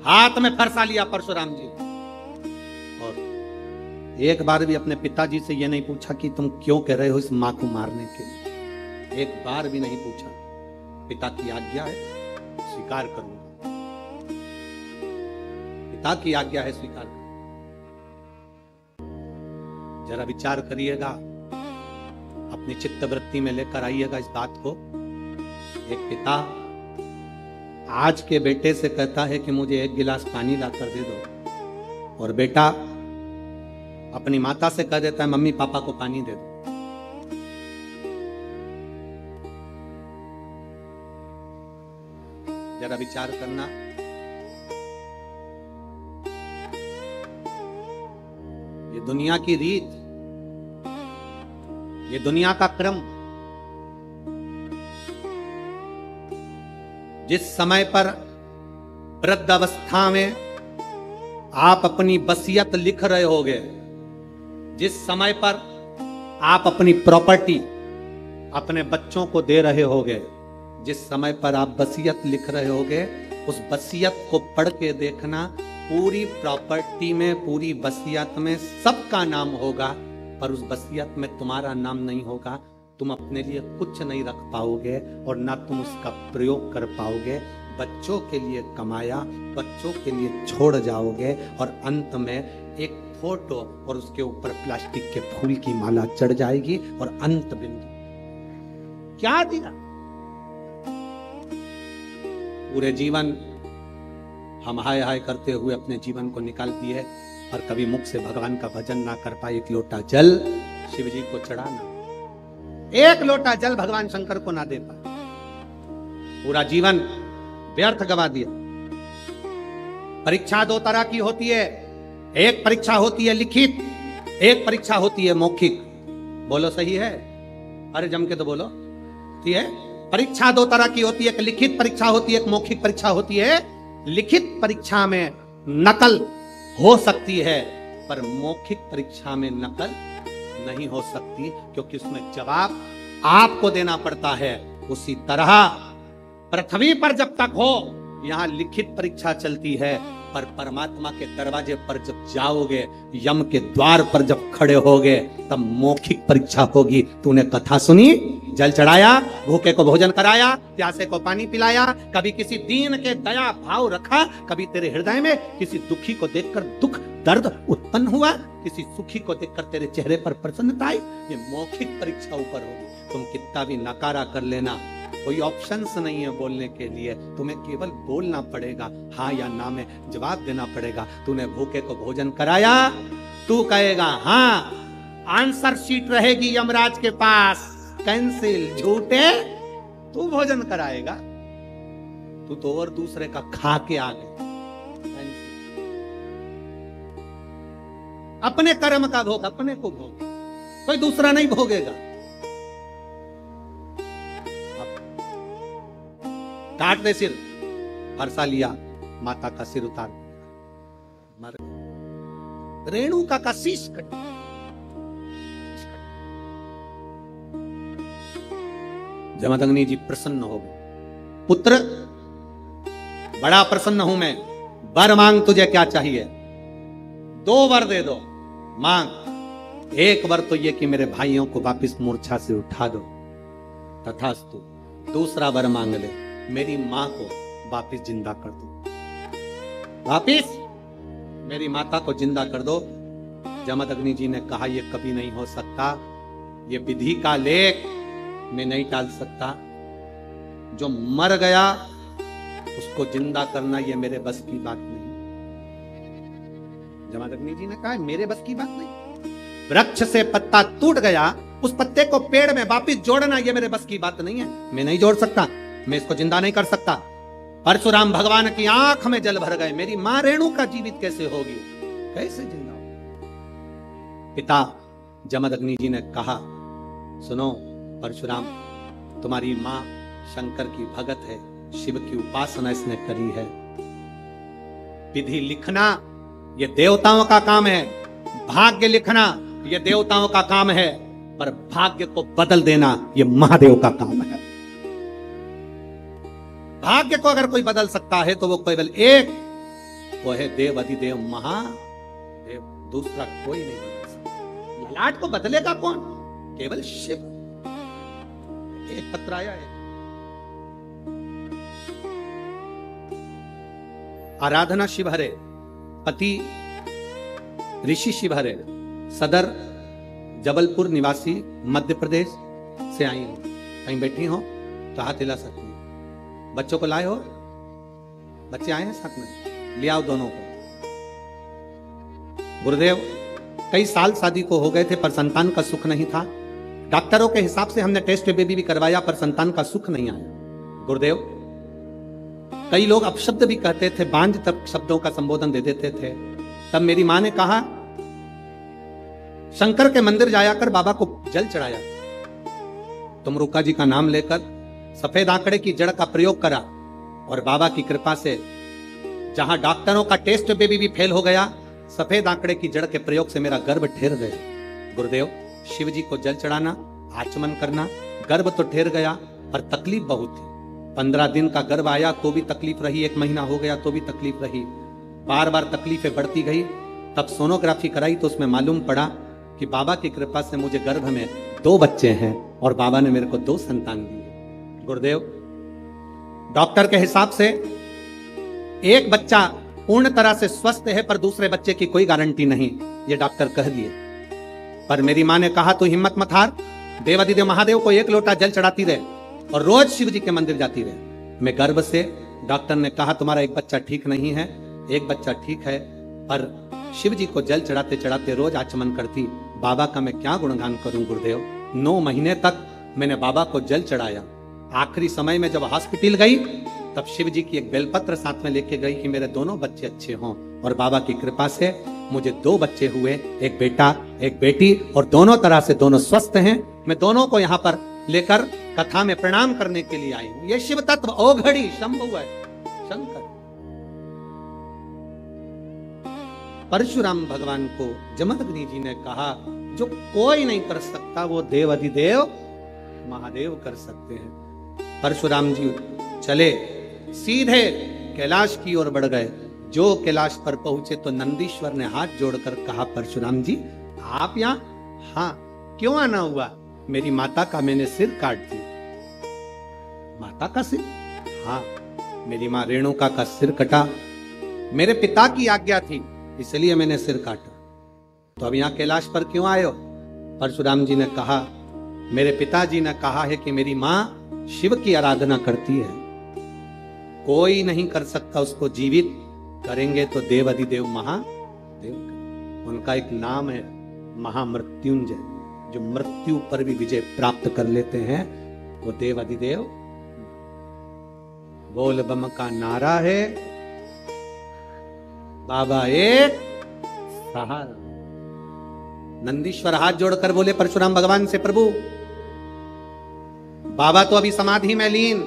हाथ में फरसा लिया परशुराम जी, और एक बार भी अपने पिताजी से यह नहीं पूछा कि तुम क्यों कह रहे हो इस मां को मारने के लिए, एक बार भी नहीं पूछा। पिता की आज्ञा है स्वीकार करूंगा, पिता की आज्ञा है स्वीकार करूंगा। जरा विचार करिएगा, अपनी चित्त वृत्ति में लेकर आइएगा इस बात को। एक पिता आज के बेटे से कहता है कि मुझे एक गिलास पानी लाकर दे दो, और बेटा अपनी माता से कह देता है मम्मी पापा को पानी दे दो। जरा विचार करना, ये दुनिया की रीत, ये दुनिया का क्रम, जिस समय पर वृद्ध अवस्था में आप अपनी वसीयत लिख रहे होगे, जिस समय पर आप अपनी प्रॉपर्टी अपने बच्चों को दे रहे होगे, जिस समय पर आप वसीयत लिख रहे होगे, उस वसीयत को पढ़ के देखना, पूरी प्रॉपर्टी में, पूरी वसीयत में सबका नाम होगा, पर उस वसीयत में तुम्हारा नाम नहीं होगा। तुम अपने लिए कुछ नहीं रख पाओगे और ना तुम उसका प्रयोग कर पाओगे। बच्चों के लिए कमाया, बच्चों के लिए छोड़ जाओगे, और अंत में एक फोटो और उसके ऊपर प्लास्टिक के फूल की माला चढ़ जाएगी, और अंत बिंदु क्या दिया? पूरे जीवन हम हाय हाय करते हुए अपने जीवन को निकाल दिए, और कभी मुख से भगवान का भजन ना कर पाए। एक लोटा जल शिव जी को चढ़ाना। एक लोटा जल भगवान शंकर को ना दे पाए, पूरा जीवन व्यर्थ गवा दिया। परीक्षा दो तरह की होती है, एक परीक्षा होती है लिखित, एक परीक्षा होती है मौखिक। बोलो सही है? अरे जम के तो बोलो। ठीक है, परीक्षा दो तरह की होती है, एक लिखित परीक्षा होती है, एक मौखिक परीक्षा होती है। लिखित परीक्षा में नकल हो सकती है, पर मौखिक परीक्षा में नकल नहीं हो सकती, क्योंकि उसमें जवाब आपको देना पड़ता है। उसी तरह पृथ्वी पर जब तक हो यहां लिखित परीक्षा चलती है, पर परमात्मा के दरवाजे पर जब जाओगे, यम के द्वार पर जब खड़े होगे, तब मौखिक परीक्षा होगी। तूने कथा सुनी, जल चढ़ाया, भूखे को भोजन कराया, प्यासे को पानी पिलाया, कभी किसी दीन के दया भाव रखा, कभी तेरे हृदय में किसी दुखी को देखकर दुख दर्द उत्पन्न हुआ, किसी सुखी को देखकर तेरे चेहरे पर प्रसन्नता आई। ये मौखिक परीक्षा ऊपर होगी। तुम कितना भी नकारा कर लेना, कोई ऑप्शंस नहीं है बोलने के लिए, तुम्हें केवल बोलना पड़ेगा, हाँ या ना में जवाब देना पड़ेगा। तूने भूखे को भोजन कराया, तू कहेगा हाँ, आंसर शीट रहेगी यमराज के पास, कैंसिल। झूठे, तू भोजन कराएगा, तू तो और दूसरे का खा के आ गए। अपने कर्म का भोग अपने को भोग, कोई दूसरा नहीं भोगेगा। काट दे सिर, फरसा लिया, माता का सिर उतार, मर। रेणुका का शीश कट। जमदग्नि जी प्रसन्न हो गए। पुत्र, बड़ा प्रसन्न हूं मैं, वर मांग, तुझे क्या चाहिए? 2 वर दे दो, मांग। एक वर तो ये कि मेरे भाइयों को वापिस मूर्छा से उठा दो, तथास्तु। दूसरा वर मांग ले, मेरी मां को वापिस जिंदा कर दो, वापिस मेरी माता को जिंदा कर दो। जमदग्नि जी ने कहा यह कभी नहीं हो सकता, यह विधि का लेख मैं नहीं टाल सकता। जो मर गया उसको जिंदा करना यह मेरे बस की बात नहीं। जमदग्नि जी ने कहा मेरे बस की बात नहीं। वृक्ष से पत्ता टूट गया, उस पत्ते को पेड़ में वापिस जोड़ना यह मेरे बस की बात नहीं है, मैं नहीं जोड़ सकता, मैं इसको जिंदा नहीं कर सकता। परशुराम भगवान की आंख में जल भर गए, मेरी मां रेणुका जीवित कैसे होगी, कैसे जिंदा होगी? पिता जमदग्नि जी ने कहा सुनो परशुराम, तुम्हारी मां शंकर की भगत है, शिव की उपासना इसने करी है। विधि लिखना यह देवताओं का काम है, भाग्य लिखना यह देवताओं का काम है, पर भाग्य को बदल देना यह महादेव का काम है। भाग्य को अगर कोई बदल सकता है तो वो केवल एक, वो है देव अधिदेव महादेव, दूसरा कोई नहीं बदल सकता। ललाट को बदलेगा कौन? केवल शिव। एक पत्र आया है, आराधना शिवहरे, पति ऋषि शिवहरे, सदर जबलपुर निवासी, मध्य प्रदेश से आई हूं। कहीं बैठी हो तो हाथ हिला सकती हो। बच्चों को लाए हो? बच्चे आए हैं साथ में, ले आओ दोनों को। गुरुदेव, कई साल शादी को हो गए थे पर संतान का सुख नहीं था। डॉक्टरों के हिसाब से हमने टेस्ट बेबी भी करवाया पर संतान का सुख नहीं आया। गुरुदेव, कई लोग अपशब्द भी कहते थे, बांझ तक शब्दों का संबोधन दे देते थे। तब मेरी मां ने कहा शंकर के मंदिर जाया कर, बाबा को जल चढ़ाया। तुम रुका जी का नाम लेकर सफेद आंकड़े की जड़ का प्रयोग करा और बाबा की कृपा से जहां डॉक्टरों का टेस्ट बेबी भी फेल हो गया, सफेद आंकड़े की जड़ के प्रयोग से मेरा गर्भ ठहर गया। गुरुदेव, शिव जी को जल चढ़ाना, आचमन करना, गर्भ तो ठहर गया पर तकलीफ बहुत थी। 15 दिन का गर्भ आया तो भी तकलीफ रही, 1 महीना हो गया तो भी तकलीफ रही, बार बार तकलीफें बढ़ती गई। तब सोनोग्राफी कराई तो उसमें मालूम पड़ा कि बाबा की कृपा से मुझे गर्भ में 2 बच्चे हैं और बाबा ने मेरे को 2 संतान दी। गुरुदेव, डॉक्टर के हिसाब से एक बच्चा पूर्ण तरह से स्वस्थ है पर दूसरे बच्चे की कोई गारंटी नहीं, ये डॉक्टर कह दिए। पर मेरी मां ने कहा तू हिम्मत मत हार, देवाधिदेव महादेव को 1 लोटा जल चढ़ाती रहे और रोज शिव जी के मंदिर जाती रहे। मैं गर्भ से, डॉक्टर ने कहा तुम्हारा 1 बच्चा ठीक नहीं है, 1 बच्चा ठीक है, पर शिव जी को जल चढ़ाते चढ़ाते रोज आचमन करती बाबा का मैं क्या गुणगान करूं गुरुदेव। 9 महीने तक मैंने बाबा को जल चढ़ाया। आखिरी समय में जब हॉस्पिटल गई तब शिव जी की एक बेलपत्र साथ में लेके गई कि मेरे दोनों बच्चे अच्छे हों, और बाबा की कृपा से मुझे 2 बच्चे हुए, एक बेटा एक बेटी, और दोनों तरह से दोनों स्वस्थ हैं। मैं दोनों को यहाँ पर लेकर कथा में प्रणाम करने के लिए आई हूं। ये शिव तत्व ओघड़ी शंभु है शंकर। परशुराम भगवान को जमदग्नि जी ने कहा जो कोई नहीं कर सकता वो देव अधिदेव महादेव कर सकते हैं। परशुराम जी चले सीधे कैलाश की ओर बढ़ गए। जो कैलाश पर पहुंचे तो नंदीश्वर ने हाथ जोड़कर कहा परशुराम जी आप यहाँ? हाँ, क्यों आना हुआ? मेरी माता का मैंने सिर काट दिया। माता का सिर? हाँ, मेरी माँ रेणुका का सिर कटा। मेरे पिता की आज्ञा थी इसलिए मैंने सिर काटा। तो अब यहाँ कैलाश पर क्यों आए हो? परशुराम जी ने कहा मेरे पिताजी ने कहा है कि मेरी माँ शिव की आराधना करती है, कोई नहीं कर सकता उसको जीवित, करेंगे तो देव अधिदेव महादेव। उनका एक नाम है महामृत्युंजय, जो मृत्यु पर भी विजय प्राप्त कर लेते हैं वो देव अधिदेव। बोल बम का नारा है, बाबा एक सहारा। नंदीश्वर हाथ जोड़कर बोले परशुराम भगवान से प्रभु बाबा तो अभी समाधि में लीन,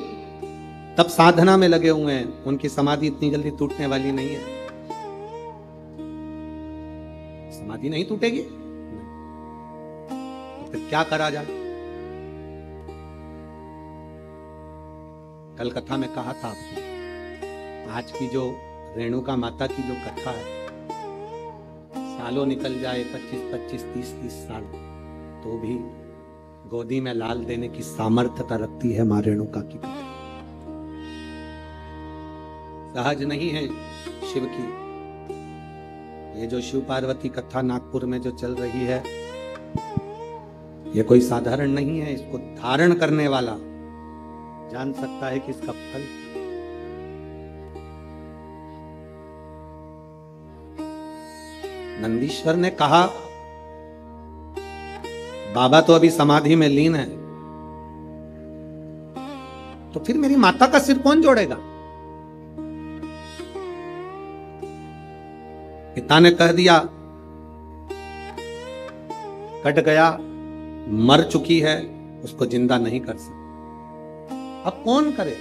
तब साधना में लगे हुए हैं, उनकी समाधि इतनी जल्दी टूटने वाली नहीं है। समाधि नहीं टूटेगी तो फिर क्या करा जाए? कल कथा में कहा था आपको, आज की जो रेणुका माता की जो कथा है, सालों निकल जाए 25-25, 30-30 साल, तो भी गोदी में लाल देने की सामर्थ्यता रखती है मां रेणुका की कथा। सहज नहीं है शिव की। ये जो शिव पार्वती कथा नागपुर में जो चल रही है, ये कोई साधारण नहीं है। इसको धारण करने वाला जान सकता है कि इसका फल। नंदीश्वर ने कहा बाबा तो अभी समाधि में लीन है, तो फिर मेरी माता का सिर कौन जोड़ेगा? पिता ने कह दिया कट गया, मर चुकी है, उसको जिंदा नहीं कर सकते, अब कौन करे?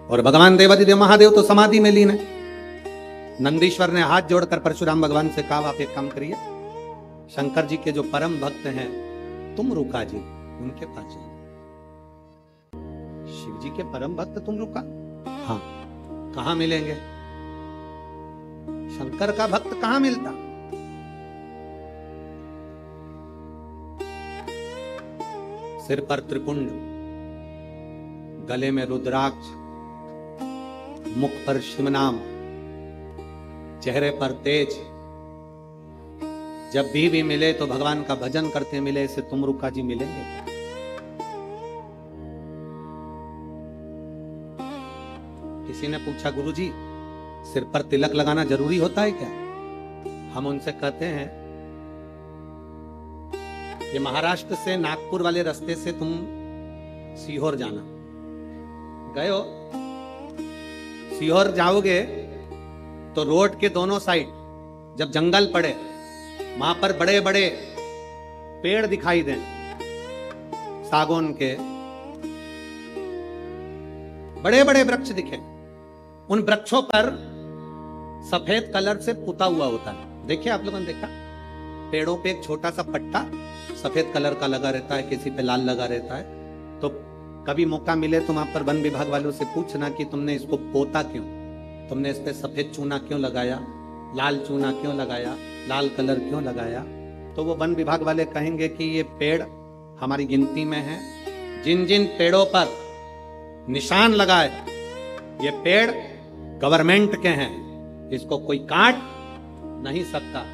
और भगवान देवाधिदेव महादेव तो समाधि में लीन है। नंदीश्वर ने हाथ जोड़कर परशुराम भगवान से कहा आप एक काम करिए, शंकर जी के जो परम भक्त हैं तुम रुका जी, उनके पास जाओ। शिव जी के परम भक्त तुम रुका? हाँ, कहां मिलेंगे? शंकर का भक्त कहां मिलता? सिर पर त्रिपुंड, गले में रुद्राक्ष, मुख पर शिव नाम, चेहरे पर तेज। जब भी मिले तो भगवान का भजन करते मिले, इसे तुमरुका जी मिलेंगे। किसी ने पूछा गुरुजी सिर पर तिलक लगाना जरूरी होता है क्या? हम उनसे कहते हैं ये महाराष्ट्र से नागपुर वाले रास्ते से तुम सीहोर जाना, गए हो? सीहोर जाओगे तो रोड के दोनों साइड जब जंगल पड़े, वहां पर बड़े बड़े पेड़ दिखाई दें, सागौन के बड़े बड़े वृक्ष दिखे। उन वृक्षों पर सफेद कलर से पुता हुआ होता है। देखिए आप लोगों ने देखा, पेड़ों पे एक छोटा सा पट्टा सफेद कलर का लगा रहता है, किसी पे लाल लगा रहता है। तो कभी मौका मिले तो वहां पर वन विभाग वालों से पूछना कि तुमने इसको पोता क्यों, तुमने इस पे सफेद चूना क्यों लगाया, लाल चूना क्यों लगाया, लाल कलर क्यों लगाया? तो वो वन विभाग वाले कहेंगे कि ये पेड़ हमारी गिनती में है, जिन जिन पेड़ों पर निशान लगाए ये पेड़ गवर्नमेंट के हैं, इसको कोई काट नहीं सकता।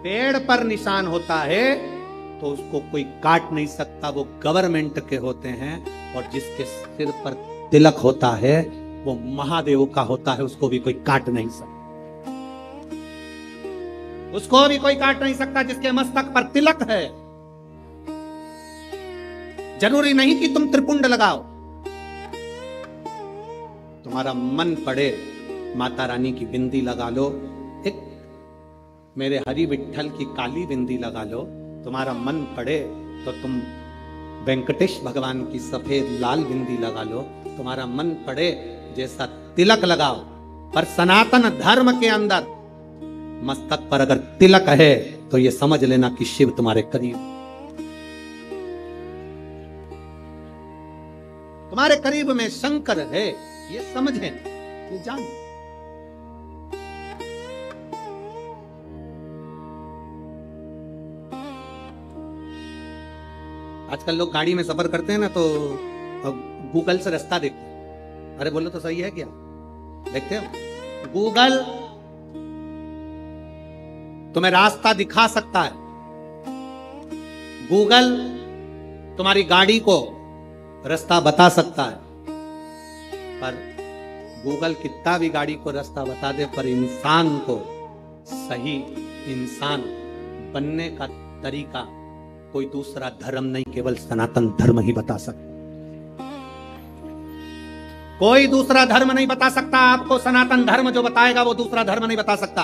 पेड़ पर निशान होता है तो उसको कोई काट नहीं सकता, वो गवर्नमेंट के होते हैं। और जिसके सिर पर तिलक होता है वो महादेव का होता है, उसको भी कोई काट नहीं सकता। उसको भी कोई काट नहीं सकता जिसके मस्तक पर तिलक है। जरूरी नहीं कि तुम त्रिपुंड लगाओ, तुम्हारा मन पड़े माता रानी की बिंदी लगा लो, एक मेरे हरि विठल की काली बिंदी लगा लो। तुम्हारा मन पड़े तो तुम वेंकटेश भगवान की सफेद लाल बिंदी लगा लो। तुम्हारा मन पड़े जैसा तिलक लगाओ, पर सनातन धर्म के अंदर मस्तक पर अगर तिलक है तो ये समझ लेना कि शिव तुम्हारे करीब, तुम्हारे करीब में शंकर है। ये समझे, ये जान। आजकल लोग गाड़ी में सफर करते हैं ना तो गूगल से रास्ता देखते हैं। अरे बोलो तो सही है क्या? देखते हो गूगल तुम्हें रास्ता दिखा सकता है। गूगल तुम्हारी गाड़ी को रास्ता बता सकता है, पर गूगल कितना भी गाड़ी को रास्ता बता दे, पर इंसान को सही इंसान बनने का तरीका कोई दूसरा धर्म नहीं, केवल सनातन धर्म ही बता सकता। कोई दूसरा धर्म नहीं बता सकता आपको। सनातन धर्म जो बताएगा वो दूसरा धर्म नहीं बता सकता।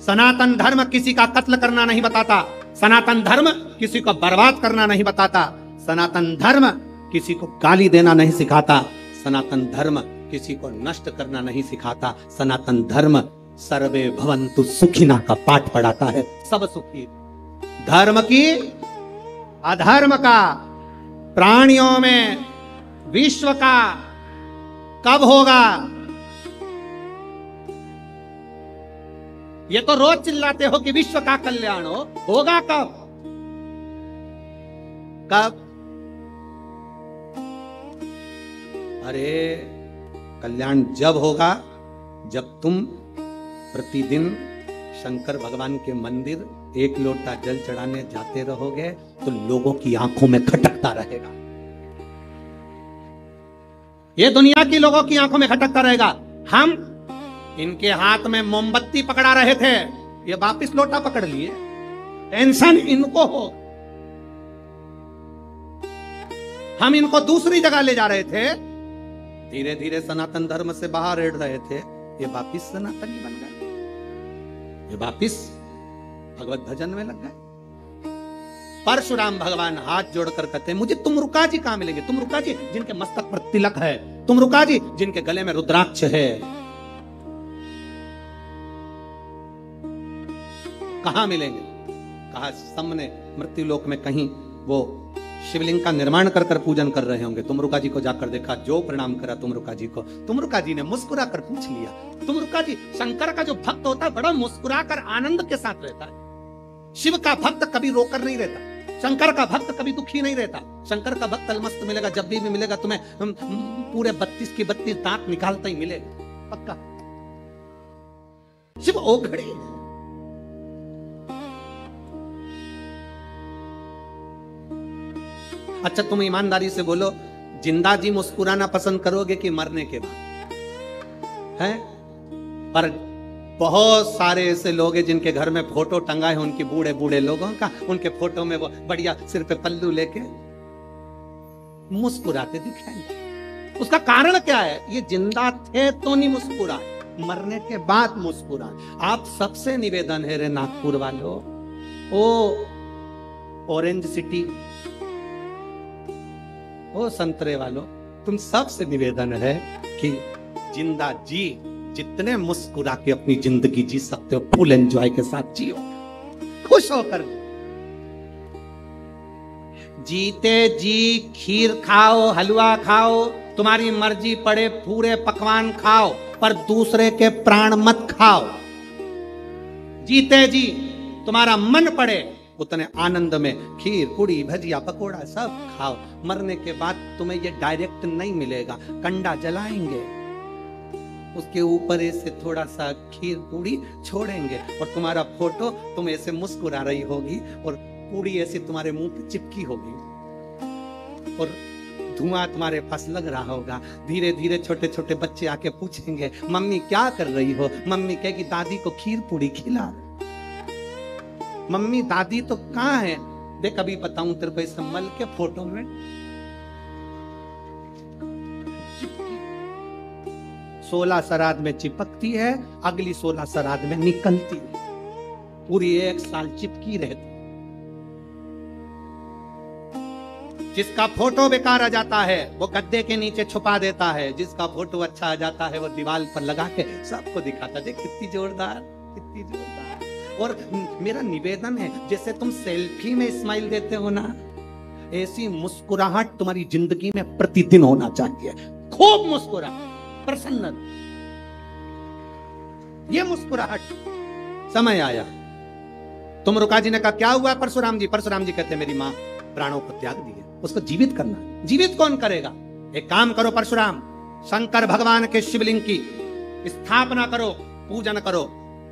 सनातन धर्म किसी का कत्ल करना नहीं बताता। सनातन धर्म किसी को बर्बाद करना नहीं बताता। सनातन धर्म किसी को गाली देना नहीं सिखाता। सनातन धर्म किसी को नष्ट करना नहीं सिखाता। सनातन धर्म सर्वे भवन्तु सुखिना का पाठ पढ़ाता है, सब सुखी। धर्म की अधर्म का, प्राणियों में विश्व का कब होगा? ये तो रोज चिल्लाते हो कि विश्व का कल्याण होगा कब? कब? अरे कल्याण जब होगा जब तुम प्रतिदिन शंकर भगवान के मंदिर एक लोटा जल चढ़ाने जाते रहोगे तो लोगों की आंखों में खटकता रहेगा। ये दुनिया की लोगों की आंखों में खटकता रहेगा। हम इनके हाथ में मोमबत्ती पकड़ा रहे थे, ये वापिस लोटा पकड़ लिए। टेंशन इनको हो, हम इनको दूसरी जगह ले जा रहे थे। धीरे धीरे सनातन धर्म से बाहर रेड़ रहे थे, ये वापिस सनातनी बन गए, ये वापिस भगवत भजन में लग गए। परशुराम भगवान हाथ जोड़कर कहते हैं, मुझे तुमरुका जी कहां मिलेंगे? तुमरुका जी जिनके मस्तक पर तिलक है, तुमरुका जी जिनके गले में रुद्राक्ष है, कहां मिलेंगे? कहा सामने मृत्युलोक में कहीं वो शिवलिंग का निर्माण कर कर पूजन कर रहे होंगे। तुमरुका जी को जाकर देखा, जो प्रणाम करा तुमरुका जी को। तुमरुका जी ने मुस्कुरा कर पूछ लिया। तुमरुका जी, शंकर का जो भक्त होता है बड़ा मुस्कुरा कर आनंद के साथ रहता है। शिव का भक्त कभी रोकर नहीं रहता। शंकर का भक्त कभी दुखी नहीं रहता। शंकर का भक्त अलमस्त मिलेगा, जब भी मिलेगा तुम्हें पूरे 32 के 32 दांत निकालता ही मिलेगा, पक्का। शिव ओघड़े है। अच्छा तुम ईमानदारी से बोलो, जिंदा जी मुस्कुराना पसंद करोगे कि मरने के बाद? है? पर बहुत सारे ऐसे लोग हैं जिनके घर में फोटो टंगा है उनके बूढ़े बूढ़े लोगों का, उनके फोटो में वो बढ़िया सिर पे पल्लू लेके मुस्कुराते दिखाएंगे। उसका कारण क्या है? ये जिंदा थे तो नहीं मुस्कुराए, मरने के बाद मुस्कुराए। आप सबसे निवेदन है रे नागपुर वालों, ओ ऑरेंज सिटी, ओ संतरे वालों, तुम सबसे निवेदन है कि जिंदा जी जितने मुस्कुरा के अपनी जिंदगी जी सकते हो, फुल एंजॉय के साथ जियो, खुश होकर। जीते जी खीर खाओ, हलवा खाओ, तुम्हारी मर्जी पड़े पूरे पकवान खाओ, पर दूसरे के प्राण मत खाओ। जीते जी तुम्हारा मन पड़े उतने आनंद में खीर पूड़ी भजिया पकोड़ा सब खाओ। मरने के बाद तुम्हें ये डायरेक्ट नहीं मिलेगा, कंडा जलाएंगे, उसके ऊपर ऐसे थोड़ा सा खीर पूड़ी छोड़ेंगे और तुम्हारा फोटो तुम ऐसे मुस्कुरा रही होगी और पूड़ी ऐसे तुम्हारे मुंह पे चिपकी होगी और धुआं तुम्हारे पास लग रहा होगा। धीरे धीरे छोटे छोटे बच्चे आके पूछेंगे, मम्मी क्या कर रही हो? मम्मी कहेगी दादी को खीर पूड़ी खिला। मम्मी दादी तो कहाँ है? देख अभी बताऊं तेरे को, इस मल के फोटो में 16 श्राद्ध में चिपकती है, अगली 16 श्राद्ध में निकलती है, पूरी 1 साल चिपकी रहती। जिसका फोटो बेकार आ जाता है वो गद्दे के नीचे छुपा देता है, जिसका फोटो अच्छा आ जाता है वो दीवार पर लगा के सबको दिखाता, देख कितनी जोरदार, कितनी जोरदार। और मेरा निवेदन है, जैसे तुम सेल्फी में स्माइल देते हो ना, ऐसी मुस्कुराहट तुम्हारी जिंदगी में प्रतिदिन होना चाहिए। खूब मुस्कुरा, प्रसन्न। ये मुस्कुराहट। समय आया, तुम रुका जी ने कहा क्या हुआ परशुराम जी? परशुराम जी कहते मेरी मां प्राणों को त्याग दिए, उसको जीवित करना। जीवित कौन करेगा? एक काम करो परशुराम, शंकर भगवान के शिवलिंग की स्थापना करो, पूजन करो।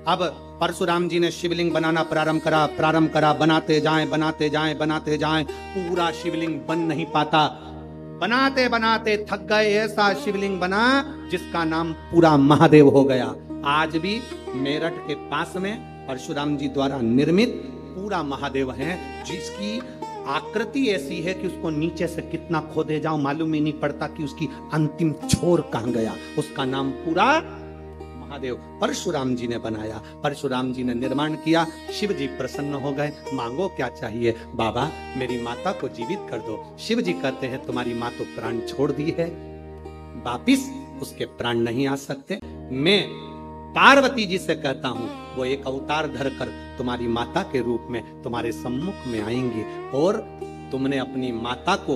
अब परशुराम जी ने शिवलिंग बनाना प्रारंभ करा, बनाते जाएं, पूरा शिवलिंग बन नहीं पाता। बनाते बनाते थक गए, ऐसा शिवलिंग बना जिसका नाम पूरा महादेव हो गया। आज भी मेरठ के पास में परशुराम जी द्वारा निर्मित पूरा महादेव है, जिसकी आकृति ऐसी है कि उसको नीचे से कितना खोदे जाओ मालूम ही नहीं पड़ता कि उसकी अंतिम छोर कहां गया। उसका नाम पूरा महादेव परशुराम जी ने बनाया, परशुराम जी ने निर्माण किया। शिव जी प्रसन्न हो गए, मांगो क्या चाहिए? बाबा मेरी माता को जीवित कर दो। शिव जी कहते हैं तुम्हारी मां तो प्राण छोड़ दी है, वापिस उसके प्राण नहीं आ सकते। मैं पार्वती जी से कहता हूं वो एक अवतार धरकर तुम्हारी माता के रूप में तुम्हारे सम्मुख में आएंगी और तुमने अपनी माता को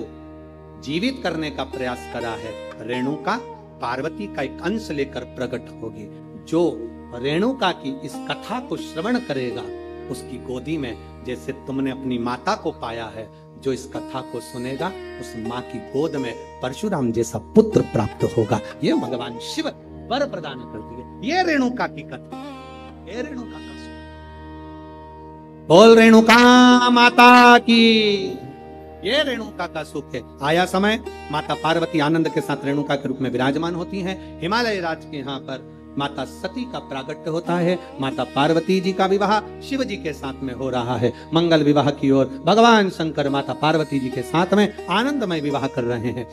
जीवित करने का प्रयास करा है। रेणुका पार्वती का एक अंश लेकर प्रकट होगी। जो रेणुका की इस कथा को श्रवण करेगा उसकी गोदी में जैसे तुमने अपनी माता को पाया है, जो इस कथा को सुनेगा उस माँ की गोद में परशुराम जैसा पुत्र प्राप्त होगा। ये भगवान शिव वर प्रदान कर दिए। ये रेणुका की कथा, ये रेणुका का सुख। बोल रेणुका माता की, ये रेणुका का सुख है। आया समय, माता पार्वती आनंद के साथ रेणुका के रूप में विराजमान होती हैं। हिमालय राज के यहाँ पर माता सती का प्रागट्य होता है। माता पार्वती जी का विवाह शिव जी के साथ में हो रहा है। मंगल विवाह की ओर भगवान शंकर माता पार्वती जी के साथ में आनंदमय विवाह कर रहे हैं।